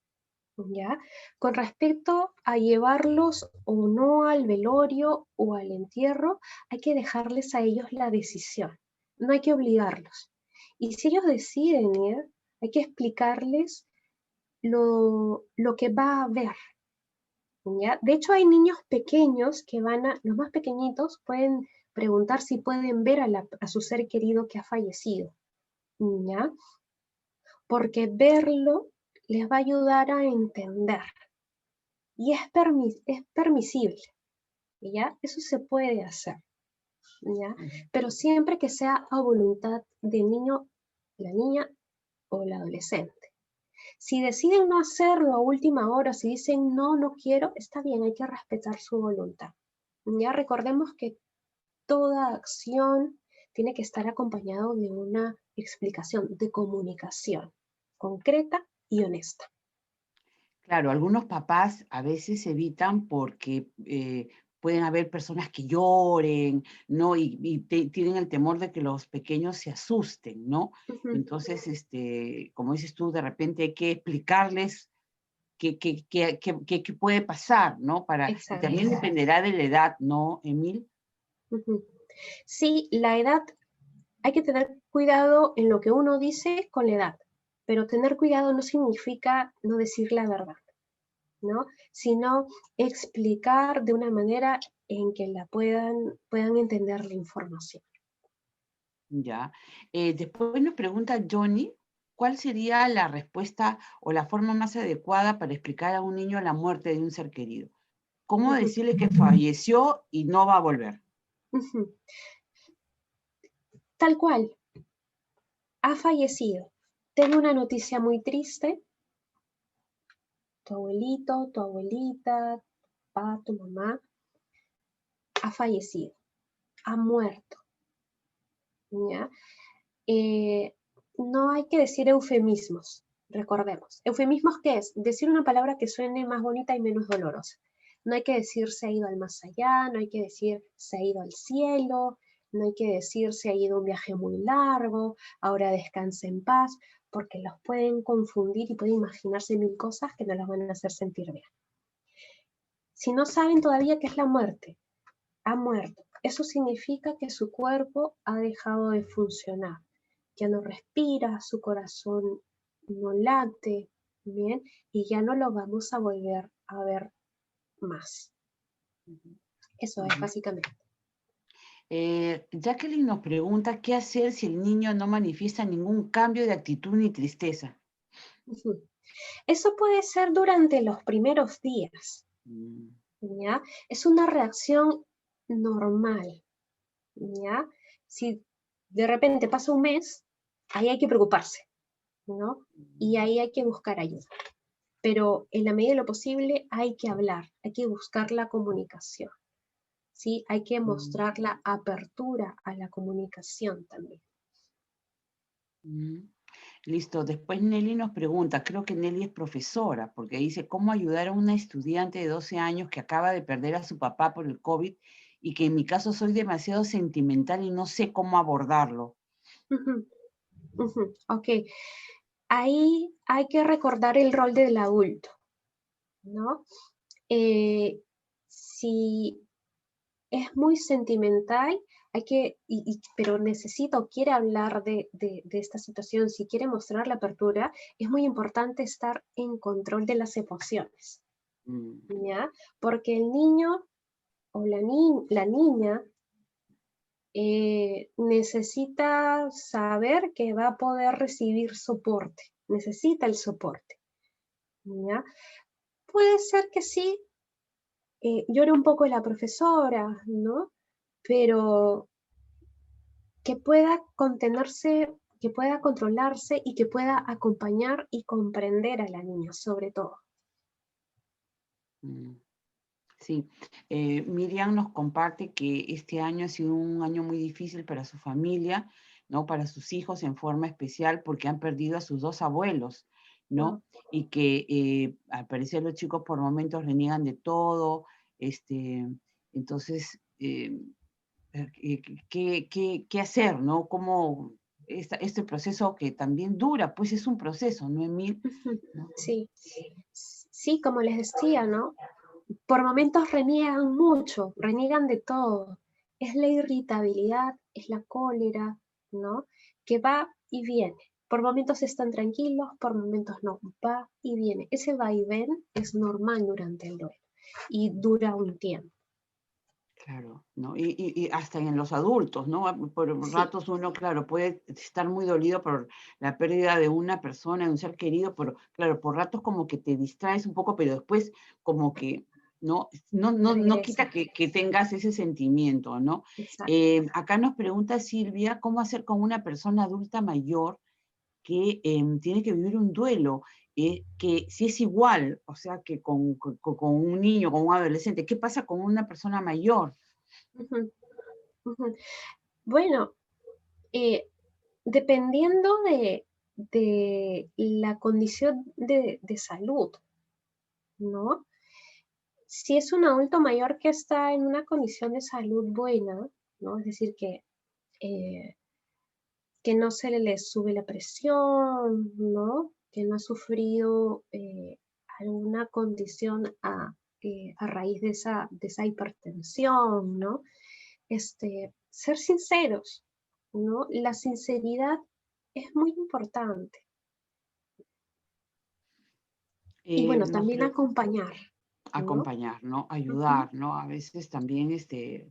¿ya? Con respecto a llevarlos o no al velorio o al entierro, hay que dejarles a ellos la decisión, no hay que obligarlos. Y si ellos deciden ir, hay que explicarles lo que va a haber, ¿ya? De hecho, hay niños pequeños que los más pequeñitos pueden preguntar si pueden ver a su ser querido que ha fallecido, ¿ya? Porque verlo les va a ayudar a entender y es permisible, ¿ya? Eso se puede hacer, ¿ya? Pero siempre que sea a voluntad del niño, la niña o el adolescente. Si deciden no hacerlo a última hora, si dicen no, no quiero, está bien, hay que respetar su voluntad. Ya recordemos que toda acción tiene que estar acompañado de una explicación, de comunicación concreta y honesta. Claro, algunos papás a veces evitan porque pueden haber personas que lloren, ¿no? Tienen el temor de que los pequeños se asusten, ¿no? Entonces, como dices tú, de repente hay que explicarles qué puede pasar, ¿no? Y también dependerá de la edad, ¿no, Emil? Sí, la edad, hay que tener cuidado en lo que uno dice con la edad, pero tener cuidado no significa no decir la verdad, ¿no? Sino explicar de una manera en que puedan entender la información. Ya. Después nos pregunta Johnny, ¿cuál sería la respuesta o la forma más adecuada para explicar a un niño la muerte de un ser querido? ¿Cómo decirle que falleció y no va a volver? Tal cual, ha fallecido. Tengo una noticia muy triste. Tu abuelito, tu abuelita, papá, tu mamá, ha fallecido, ha muerto, ¿ya? No hay que decir eufemismos, recordemos. ¿Eufemismos qué es? Decir una palabra que suene más bonita y menos dolorosa. No hay que decir se ha ido al más allá, no hay que decir se ha ido al cielo, no hay que decir se ha ido un viaje muy largo, ahora descansa en paz, porque los pueden confundir y pueden imaginarse mil cosas que no los van a hacer sentir bien. Si no saben todavía qué es la muerte, ha muerto. Eso significa que su cuerpo ha dejado de funcionar. Ya no respira, su corazón no late, ¿bien? Y ya no lo vamos a volver a ver más. Eso es básicamente. Jacqueline nos pregunta, ¿qué hacer si el niño no manifiesta ningún cambio de actitud ni tristeza? Eso puede ser durante los primeros días, ¿ya? Es una reacción normal, ¿ya? Si de repente pasa un mes, ahí hay que preocuparse, ¿no? Y ahí hay que buscar ayuda. Pero en la medida de lo posible hay que hablar, hay que buscar la comunicación, ¿sí? Hay que mostrar la apertura a la comunicación también. Listo. Después Nelly nos pregunta, creo que Nelly es profesora, porque dice, ¿cómo ayudar a una estudiante de 12 años que acaba de perder a su papá por el COVID y que en mi caso soy demasiado sentimental y no sé cómo abordarlo? Ok. Ahí hay que recordar el rol del adulto, ¿no? Si es muy sentimental, pero necesita o quiere hablar de esta situación, si quiere mostrar la apertura, es muy importante estar en control de las emociones, Mm, ¿ya? Porque el niño o la niña necesita saber que va a poder recibir soporte, necesita el soporte, ¿ya? Puede ser que sí, llore un poco la profesora, ¿no? Pero que pueda contenerse, que pueda controlarse y que pueda acompañar y comprender a la niña, sobre todo. mm. Sí, Miriam nos comparte que este año ha sido un año muy difícil para su familia, ¿no? Para sus hijos en forma especial porque han perdido a sus dos abuelos, Wow. ¿no? Y que al parecer los chicos por momentos reniegan de todo, entonces, ¿qué hacer, no? ¿Cómo este proceso que también dura? Pues es un proceso, ¿no, Emil? Ujú. ¿No? Sí, sí, como les decía, ¿no? Por momentos reniegan mucho, reniegan de todo. Es la irritabilidad, es la cólera, ¿no? Que va y viene. Por momentos están tranquilos, por momentos no, va y viene. Ese va y ven es normal durante el duelo y dura un tiempo. Claro, ¿no? Y hasta en los adultos, ¿no? Por Sí, ratos uno, claro, puede estar muy dolido por la pérdida de una persona, de un ser querido, pero claro, por ratos como que te distraes un poco, pero después como que no regresa. quita que tengas ese sentimiento, ¿no? Exacto. Acá nos pregunta Silvia, ¿cómo hacer con una persona adulta mayor que tiene que vivir un duelo? Que si es igual, o sea, que con un niño, con un adolescente, ¿qué pasa con una persona mayor? Ujú, ujú. Bueno, eh, dependiendo de la condición de salud, ¿no? Si es un adulto mayor que está en una condición de salud buena, ¿no? Es decir, eh, que no se le sube la presión, ¿no? Que no ha sufrido alguna condición a raíz de esa hipertensión, ¿no? Ser sinceros, ¿no? La sinceridad es muy importante. Y bueno, Nos también acompañar, ¿no? acompañar, ¿no? Ujú, Ayudar, ¿no? A veces también,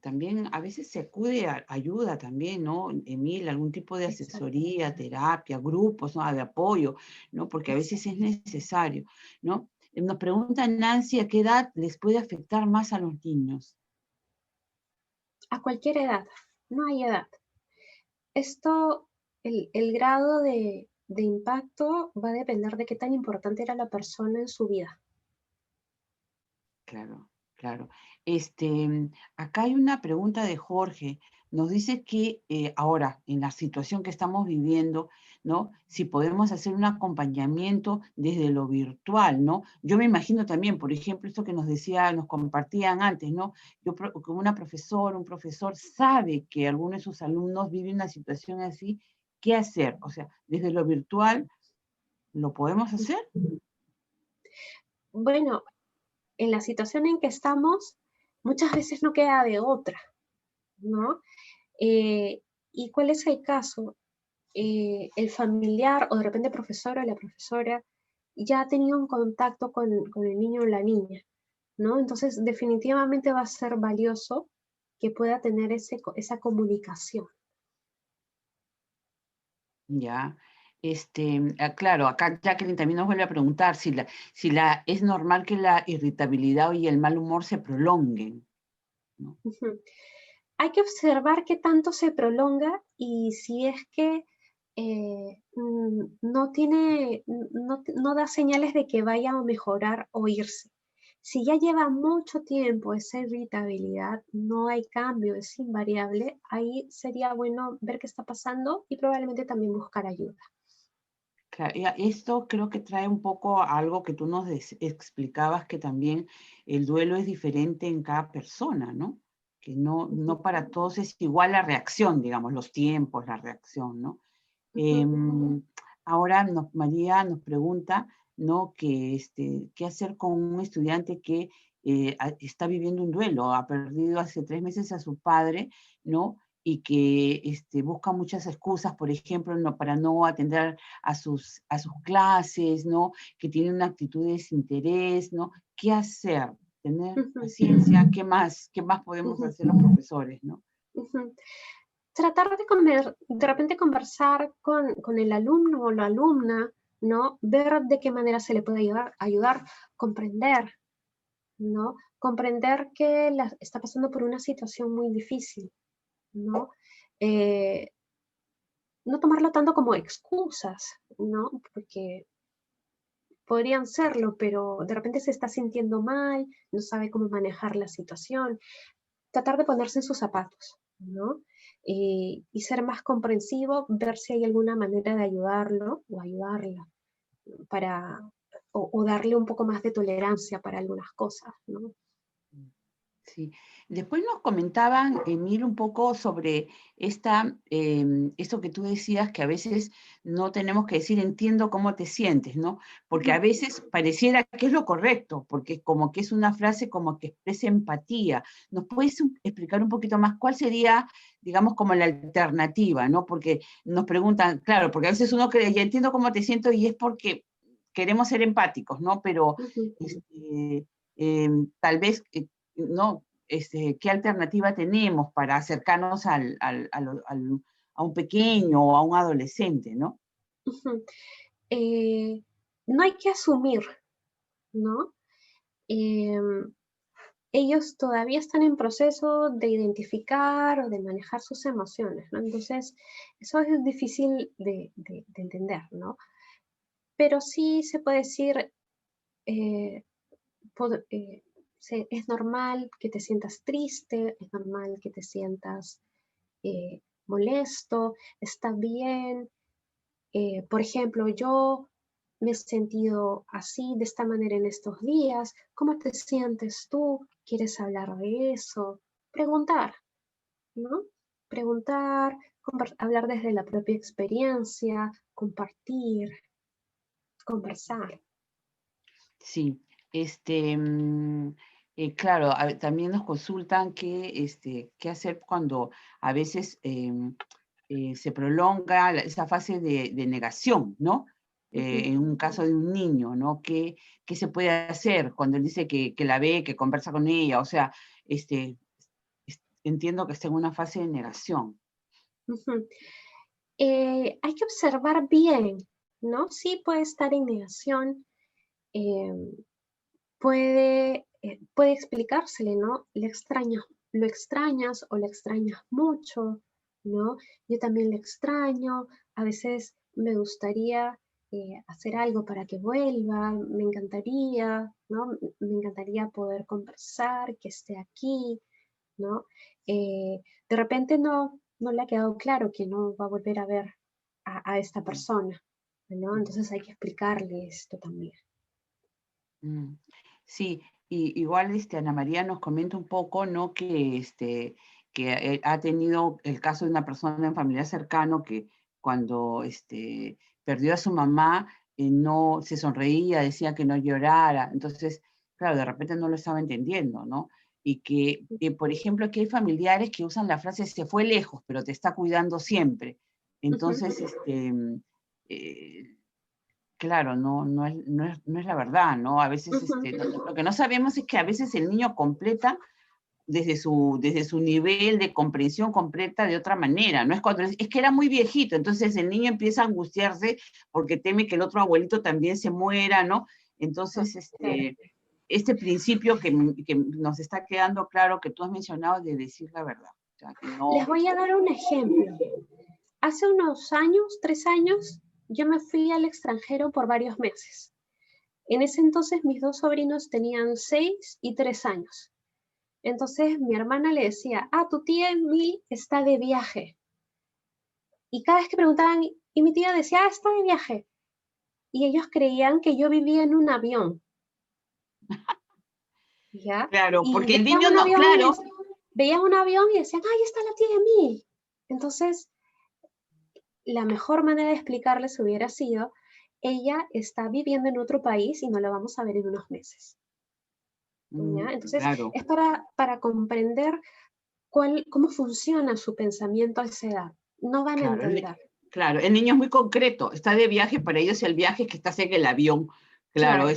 también a veces se acude a ayuda también, ¿no? Emil, algún tipo de exacto, asesoría, terapia, grupos, ¿no? De apoyo, ¿no? Porque a veces es exacto. necesario, ¿no? Nos pregunta Nancy, ¿a qué edad les puede afectar más a los niños? A cualquier edad, no hay edad. Esto, el grado de impacto va a depender de qué tan importante era la persona en su vida. Claro, claro. Acá hay una pregunta de Jorge. Nos dice que ahora, en la situación que estamos viviendo, ¿no? Si podemos hacer un acompañamiento desde lo virtual, ¿no? Yo me imagino también, por ejemplo, esto que nos decía, nos compartían antes, ¿no? Como una profesora, un profesor sabe que alguno de sus alumnos vive una situación así, ¿qué hacer? O sea, desde lo virtual, ¿lo podemos hacer? Bueno, en la situación en que estamos, muchas veces no queda de otra, ¿no? Eh, ¿Y cuál es el caso? El familiar o de repente el profesor o la profesora ya ha tenido un contacto con el niño o la niña, ¿no? Entonces, definitivamente va a ser valioso que pueda tener esa comunicación. Ya, claro, acá Jacqueline también nos vuelve a preguntar si es normal que la irritabilidad y el mal humor se prolonguen, ¿no? Ujú. Hay que observar qué tanto se prolonga y si es que no tiene, no da señales de que vaya a mejorar o irse. Si ya lleva mucho tiempo esa irritabilidad, no hay cambio, es invariable, ahí sería bueno ver qué está pasando y probablemente también buscar ayuda. Claro, esto creo que trae un poco a algo que tú nos explicabas, que también el duelo es diferente en cada persona, ¿no? Que no Ujú, para todos es igual la reacción, digamos, los tiempos, la reacción, ¿no? ujú. Ahora María nos pregunta, ¿no? ¿Qué hacer con un estudiante que está viviendo un duelo? Ha perdido hace 3 meses a su padre, ¿no? y que busca muchas excusas, por ejemplo, para no atender a sus clases, ¿no? Que tiene una actitud de desinterés, ¿no? ¿Qué hacer? Tener Ujú, paciencia, ¿qué más podemos ujú, hacer los profesores, ¿no? ujú. Tratar de repente conversar con el alumno o la alumna, ¿no? Ver de qué manera se le puede ayudar, comprender, ¿no? Comprender que está pasando por una situación muy difícil, ¿no? Eh, no tomarlo tanto como excusas, ¿no? Porque podrían serlo, pero de repente se está sintiendo mal, no sabe cómo manejar la situación. Tratar de ponerse en sus zapatos, ¿no? Y ser más comprensivo, ver si hay alguna manera de ayudarlo o ayudarla para, o darle un poco más de tolerancia para algunas cosas, ¿no? Sí. Después nos comentaban, Emil, un poco sobre esto que tú decías, que a veces no tenemos que decir entiendo cómo te sientes, ¿no? Porque a Ujú, veces pareciera que es lo correcto, porque como que es una frase como que expresa empatía. ¿Nos puedes explicar un poquito más cuál sería, digamos, como la alternativa, ¿no? Porque nos preguntan, claro, porque a veces uno cree, ya entiendo cómo te siento y es porque queremos ser empáticos, ¿no? Pero ujú, tal vez ¿no? ¿Qué alternativa tenemos para acercarnos a un pequeño o a un adolescente, ¿no? ujú. Eh, no hay que asumir, ¿no? Em, ellos todavía están en proceso de identificar o de manejar sus emociones, ¿no? Entonces, eso es difícil de entender, ¿no? Pero sí se puede decir, eh, pod- eh, es normal que te sientas triste, es normal que te sientas molesto, está bien. Por ejemplo, yo me he sentido así, de esta manera en estos días. ¿Cómo te sientes tú? ¿Quieres hablar de eso? Preguntar, ¿no? Preguntar, hablar desde la propia experiencia, compartir, conversar. Sí, claro, también nos consultan qué hacer cuando a veces se prolonga esa fase de negación, ¿no? Ujú, En un caso de un niño, ¿no? ¿Qué se puede hacer cuando él dice que la ve, que conversa con ella? O sea, entiendo que está en una fase de negación. ujú. Hay que observar bien, ¿no? Sí puede estar en negación, em, puede explicársele, ¿no? Lo extrañas o le extrañas mucho, ¿no? Yo también le extraño, a veces me gustaría hacer algo para que vuelva, me encantaría, ¿no? Me encantaría poder conversar, que esté aquí, ¿no? De repente no le ha quedado claro que no va a volver a ver a esta Mm, persona, ¿no? mm, Entonces hay que explicarle esto también. mm. Sí, y igual Ana María nos comenta un poco, ¿no? Que ha tenido el caso de una persona en familiar cercano que cuando perdió a su mamá, no se sonreía, decía que no llorara. Entonces, claro, de repente no lo estaba entendiendo, ¿no? Y que, por ejemplo, que hay familiares que usan la frase se fue lejos, pero te está cuidando siempre. Ujú, Entonces, eh, claro, no es la verdad, ¿no? A veces ujú. lo que no sabemos es que a veces el niño completa desde su nivel de comprensión completa de otra manera, no es cuando es que era muy viejito, entonces el niño empieza a angustiarse porque teme que el otro abuelito también se muera, ¿no? Ah, Entonces, claro. este principio que nos está quedando claro que tú has mencionado de decir la verdad, o sea, que Les no. voy a dar un ejemplo. Hace unos años, 3 años, yo me fui al extranjero por varios meses. En ese entonces mis dos sobrinos tenían 6 y 3 años. Entonces mi hermana le decía, tu tía Emil está de viaje. Y cada vez que preguntaban, y mi tía decía, está de viaje. Y ellos creían que yo vivía en un avión, ¿ya? Claro, Y porque el veían niño un no, avión y, claro. veían un avión y decían, ¡ay, está la tía Emil! Entonces, la mejor manera de explicarles hubiera sido, ella está viviendo en otro país y no la vamos a ver en unos meses, ¿ya? Entonces, Claro. es para comprender cómo funciona su pensamiento a esa edad. No van a Claro, entender. claro, el niño es muy concreto, está de viaje, para ellos el viaje es que estás en el avión. Claro, Claro.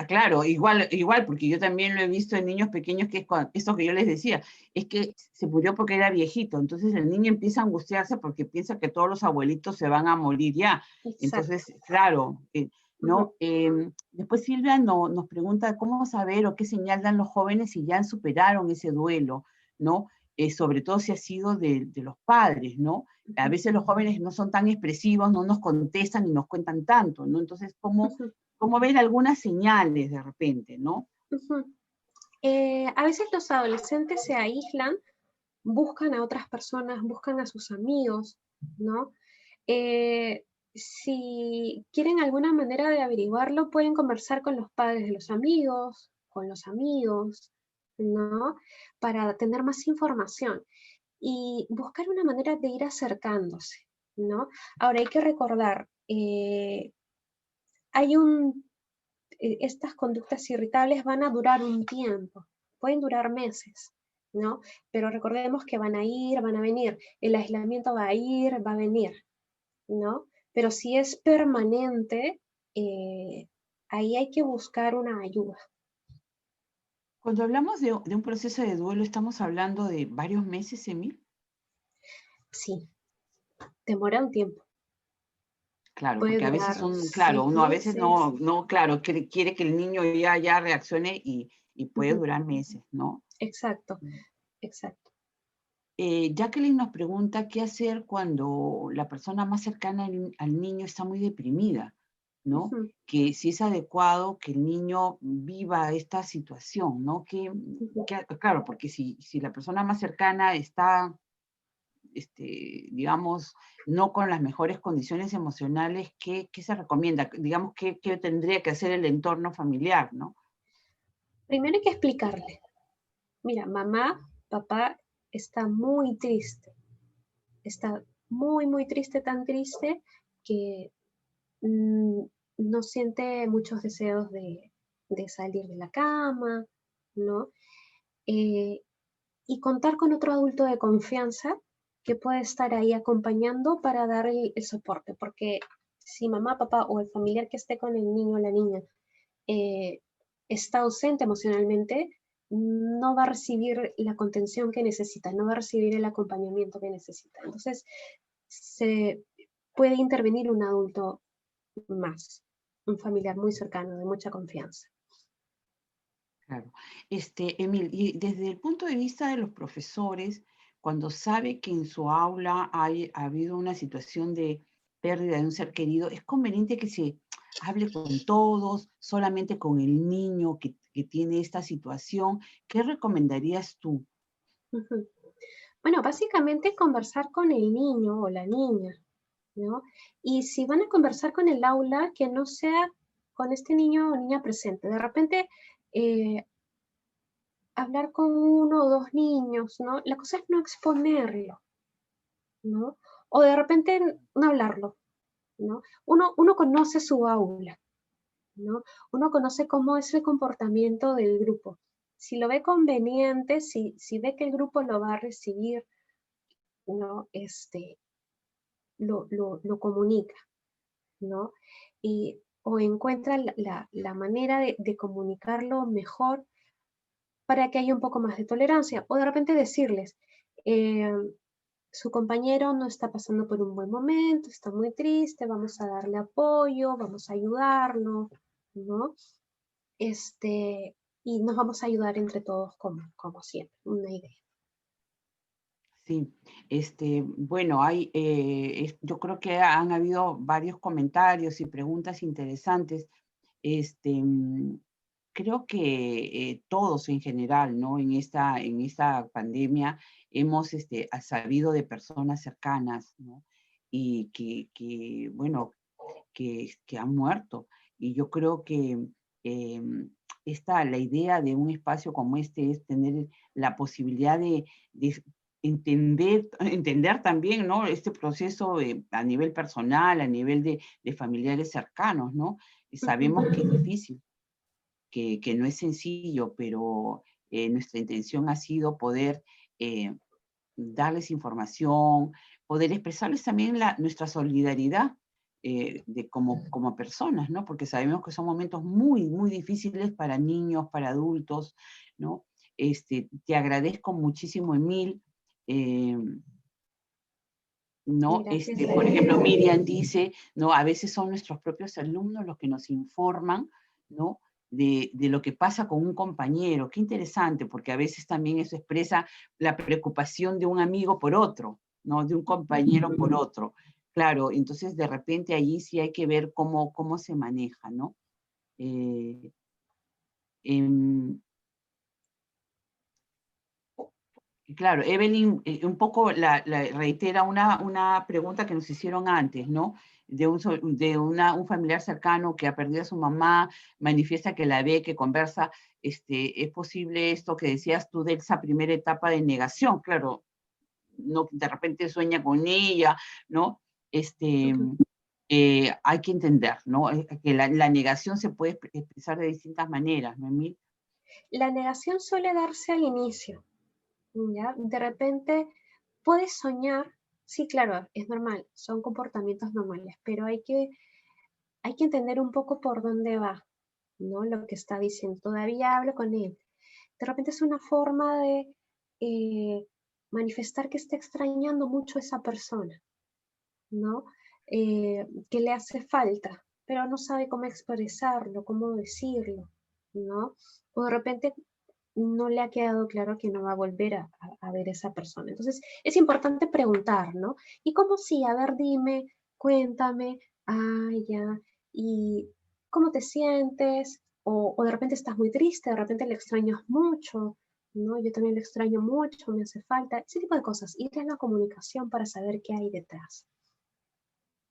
claro, igual, porque yo también lo he visto en niños pequeños, que es esto que yo les decía, es que se murió porque era viejito, entonces el niño empieza a angustiarse porque piensa que todos los abuelitos se van a morir ya. Exacto. Entonces, claro, Ujú. ¿no? Después Silvia nos pregunta cómo saber o qué señal dan los jóvenes si ya superaron ese duelo, ¿no? Sobre todo si ha sido de los padres, ¿no? A Ujú. veces los jóvenes no son tan expresivos, no nos contestan y nos cuentan tanto, ¿no? Entonces, Ujú. ¿cómo ver algunas señales de repente, ¿no? Ujú. A veces los adolescentes se aíslan, buscan a otras personas, buscan a sus amigos, ¿no? Si quieren alguna manera de averiguarlo, pueden conversar con los padres de los amigos, con los amigos, ¿no? Para tener más información y buscar una manera de ir acercándose, ¿no? Ahora hay que recordar, hay estas conductas irritables van a durar un tiempo, pueden durar meses, ¿no? Pero recordemos que van a ir, van a venir, el aislamiento va a ir, va a venir, ¿no? Pero si es permanente, ahí hay que buscar una ayuda. Cuando hablamos de un proceso de duelo, ¿estamos hablando de varios meses, Emil? Sí, demora un tiempo. Claro, Puede porque a veces durar claro, 6 uno a veces meses. claro, quiere que el niño ya reaccione y puede Ujú. durar meses, ¿no? Exacto, exacto. Jacqueline nos pregunta qué hacer cuando la persona más cercana al niño está muy deprimida, ¿no? Ujú, Que si es adecuado que el niño viva esta situación, ¿no? ujú. Claro, porque si la persona más cercana está, digamos, no con las mejores condiciones emocionales, ¿qué se recomienda? Digamos, ¿qué tendría que hacer el entorno familiar, ¿no? Primero hay que explicarle. Mira, mamá, papá está muy triste. Está muy, muy triste, tan triste que mm, no siente muchos deseos de salir de la cama, ¿no? Eh, y contar con otro adulto de confianza que pueda estar ahí acompañando para dar el soporte, porque si mamá, papá o el familiar que esté con el niño o la niña eh, está ausente emocionalmente, no va a recibir la contención que necesita, no va a recibir el acompañamiento que necesita. Entonces, se puede intervenir un adulto más, un familiar muy cercano, de mucha confianza. Claro. Emil, y desde el punto de vista de los profesores, cuando sabe que en su aula ha habido una situación de pérdida de un ser querido, ¿es conveniente que se hable con todos, solamente con el niño que tiene esta situación? ¿Qué recomendarías tú? Ujú. Bueno, básicamente conversar con el niño o la niña, ¿no? Y si van a conversar con el aula, que no sea con este niño o niña presente. De repente, eh, hablar con uno o dos niños, ¿no? La cosa es no exponerlo, ¿no? O de repente no hablarlo, ¿no? Uno conoce su aula, ¿no? Uno conoce cómo es el comportamiento del grupo. Si lo ve conveniente, si ve que el grupo lo va a recibir, ¿no? Lo comunica, ¿no? O encuentra la manera de comunicarlo mejor para que haya un poco más de tolerancia. O de repente decirles, eh, su compañero no está pasando por un buen momento, está muy triste, vamos a darle apoyo, vamos a ayudarlo, ¿no? Y nos vamos a ayudar entre todos como siempre, una idea. Sí, bueno, yo creo que han habido varios comentarios y preguntas interesantes. Este, mm, Creo que todos en general, ¿no? En esta pandemia hemos sabido de personas cercanas, ¿no? Y bueno, que han muerto. Y yo creo que la idea de un espacio como este es tener la posibilidad de entender también, ¿no? Este proceso a nivel personal, a nivel de familiares cercanos, ¿no? Y sabemos que es difícil, que no es sencillo, pero nuestra intención ha sido poder darles información, poder expresarles también nuestra solidaridad como personas, ¿no? Porque sabemos que son momentos muy, muy difíciles para niños, para adultos, ¿no? Te agradezco muchísimo, Emil. ¿No? Gracias a Por ti. ejemplo, Miriam dice, ¿no? A veces son nuestros propios alumnos los que nos informan, ¿no? De lo que pasa con un compañero. Qué interesante, porque a veces también eso expresa la preocupación de un amigo por otro, ¿no? De un compañero por otro. Claro, entonces de repente allí sí hay que ver cómo se maneja, ¿no? Claro, Evelyn un poco reitera una pregunta que nos hicieron antes, ¿no? Un familiar cercano que ha perdido a su mamá, manifiesta que la ve, que conversa. ¿Es posible esto que decías tú de esa primera etapa de negación? Claro, no, de repente sueña con ella, ¿no? Hay que entender, ¿no? Que la negación se puede expresar de distintas maneras, ¿no, Emil? La negación suele darse al inicio, ¿ya? De repente puedes soñar, sí, claro, es normal, son comportamientos normales, pero hay que entender un poco por dónde va, ¿no? Lo que está diciendo. Todavía hablo con él. De repente es una forma de manifestar que está extrañando mucho a esa persona, ¿no? Que le hace falta, pero no sabe cómo expresarlo, cómo decirlo, ¿no? O de repente no le ha quedado claro que no va a volver a ver a esa persona. Entonces, es importante preguntar, ¿no? ¿Y cómo sí? A ver, dime, cuéntame, ya, ¿y cómo te sientes? O de repente estás muy triste, de repente le extrañas mucho, ¿no? Yo también le extraño mucho, me hace falta, ese tipo de cosas. Ir en la comunicación para saber qué hay detrás.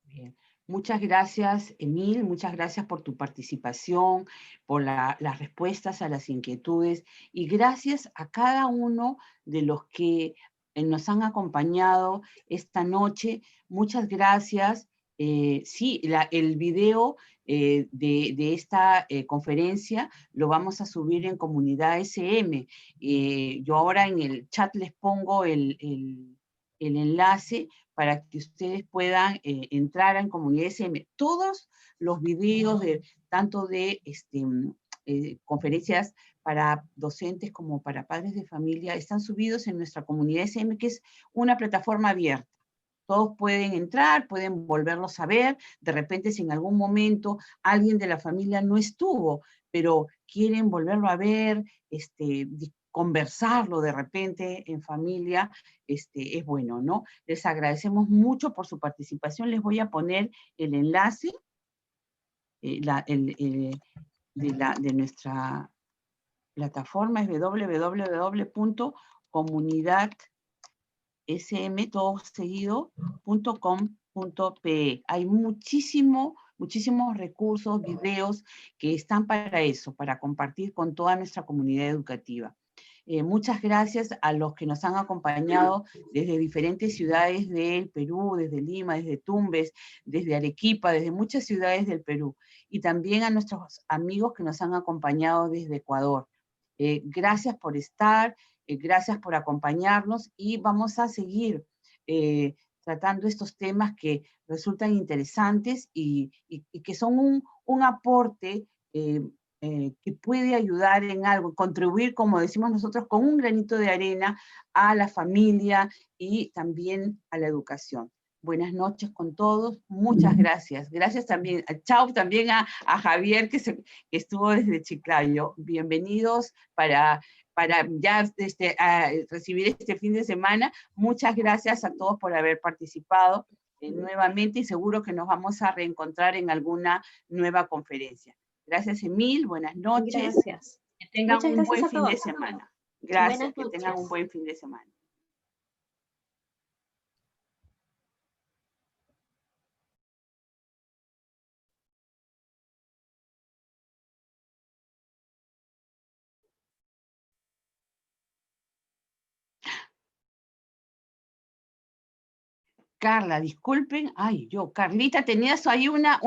Bien. Muchas gracias, Emil, muchas gracias por tu participación, por las respuestas a las inquietudes y gracias a cada uno de los que nos han acompañado esta noche. Muchas gracias. Sí, el video de esta conferencia lo vamos a subir en Comunidad SM. Yo ahora en el chat les pongo el enlace para que ustedes puedan entrar en Comunidad SM. Todos los videos, tanto de conferencias para docentes como para padres de familia, están subidos en nuestra Comunidad SM, que es una plataforma abierta. Todos pueden entrar, pueden volverlos a ver. De repente, si en algún momento alguien de la familia no estuvo, pero quieren volverlo a ver, conversarlo de repente en familia, es bueno, ¿no? Les agradecemos mucho por su participación. Les voy a poner el enlace de nuestra plataforma, es www.comunidad.sm.com.pe. Hay muchísimos recursos, videos que están para eso, para compartir con toda nuestra comunidad educativa. Muchas gracias a los que nos han acompañado desde diferentes ciudades del Perú, desde Lima, desde Tumbes, desde Arequipa, desde muchas ciudades del Perú. Y también a nuestros amigos que nos han acompañado desde Ecuador. Gracias por estar, gracias por acompañarnos y vamos a seguir tratando estos temas que resultan interesantes y que son un aporte que puede ayudar en algo, contribuir, como decimos nosotros, con un granito de arena a la familia y también a la educación. Buenas noches con todos, muchas gracias. Gracias también, chao también a Javier que estuvo desde Chiclayo. Bienvenidos para ya recibir este fin de semana. Muchas gracias a todos por haber participado nuevamente y seguro que nos vamos a reencontrar en alguna nueva conferencia. Gracias, Emil. Buenas noches. Gracias. Que tengan Muchas un gracias buen a fin de todos. semana. Gracias, Buenas que tengan un noches. buen fin de semana. Carla, disculpen. Ay, Carlita, tenías ahí unas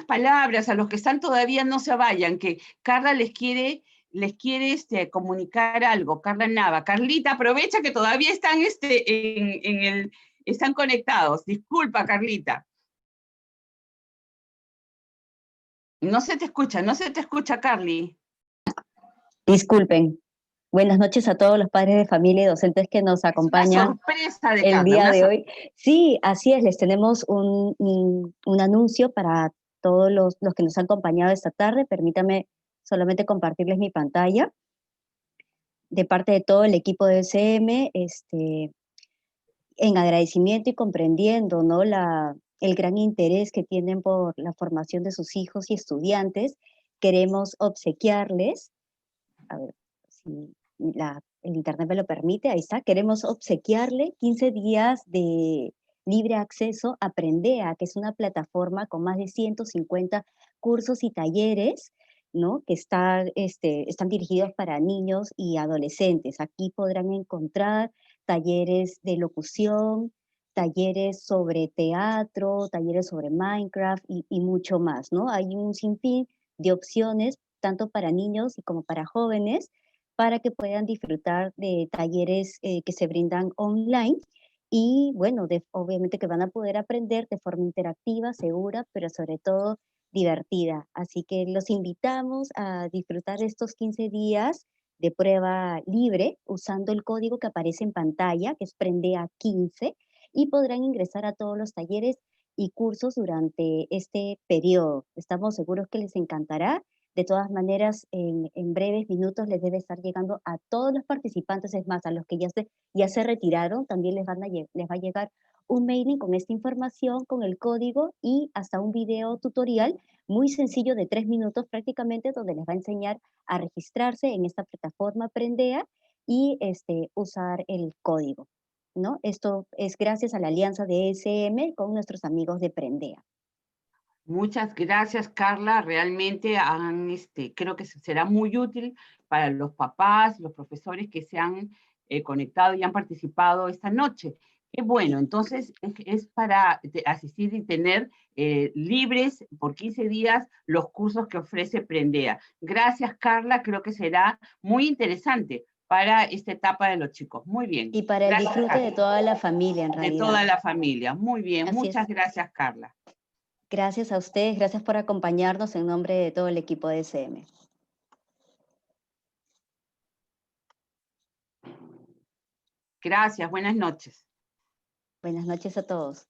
palabras a los que están todavía no se vayan, que Carla les quiere les quiere comunicar algo, Carla Nava. Carlita, aprovecha que todavía están, están conectados. Disculpa, Carlita. No se te escucha, Carly. Disculpen. Buenas noches a todos los padres de familia y docentes que nos acompañan. Es una sorpresa de el Carla, día de hoy. Sí, así es, les tenemos un anuncio para todos los que nos han acompañado esta tarde. Permítame solamente compartirles mi pantalla. De parte de todo el equipo de SM, en agradecimiento y comprendiendo, ¿no?, el gran interés que tienen por la formación de sus hijos y estudiantes, queremos obsequiarles, a ver si el internet me lo permite, ahí está, queremos obsequiarle 15 días de libre acceso a Prendea, que es una plataforma con más de 150 cursos y talleres, ¿no?, que están dirigidos para niños y adolescentes. Aquí podrán encontrar talleres de locución, talleres sobre teatro, talleres sobre Minecraft y mucho más, ¿no? Hay un sinfín de opciones, tanto para niños y como para jóvenes, para que puedan disfrutar de talleres que se brindan online y, bueno, obviamente que van a poder aprender de forma interactiva, segura, pero sobre todo divertida. Así que los invitamos a disfrutar estos 15 días de prueba libre usando el código que aparece en pantalla, que es PRENDEA15, y podrán ingresar a todos los talleres y cursos durante este periodo. Estamos seguros que les encantará. De todas maneras, en breves minutos les debe estar llegando a todos los participantes, es más, a los que ya se retiraron, también les va a llegar un mailing con esta información, con el código y hasta un video tutorial muy sencillo de 3 minutos prácticamente, donde les va a enseñar a registrarse en esta plataforma Prendea y usar el código, ¿no? Esto es gracias a la alianza de SM con nuestros amigos de Prendea. Muchas gracias, Carla. Realmente creo que será muy útil para los papás, los profesores que se han conectado y han participado esta noche. Qué bueno, entonces es para asistir y tener libres por 15 días los cursos que ofrece Prendea. Gracias, Carla. Creo que será muy interesante para esta etapa de los chicos. Muy bien. Y para el disfrute Carla. de toda la familia, en realidad. De toda la familia. Muy bien. Así Muchas es. gracias, Carla. Gracias a ustedes, gracias por acompañarnos en nombre de todo el equipo de SM. Gracias, buenas noches. Buenas noches a todos.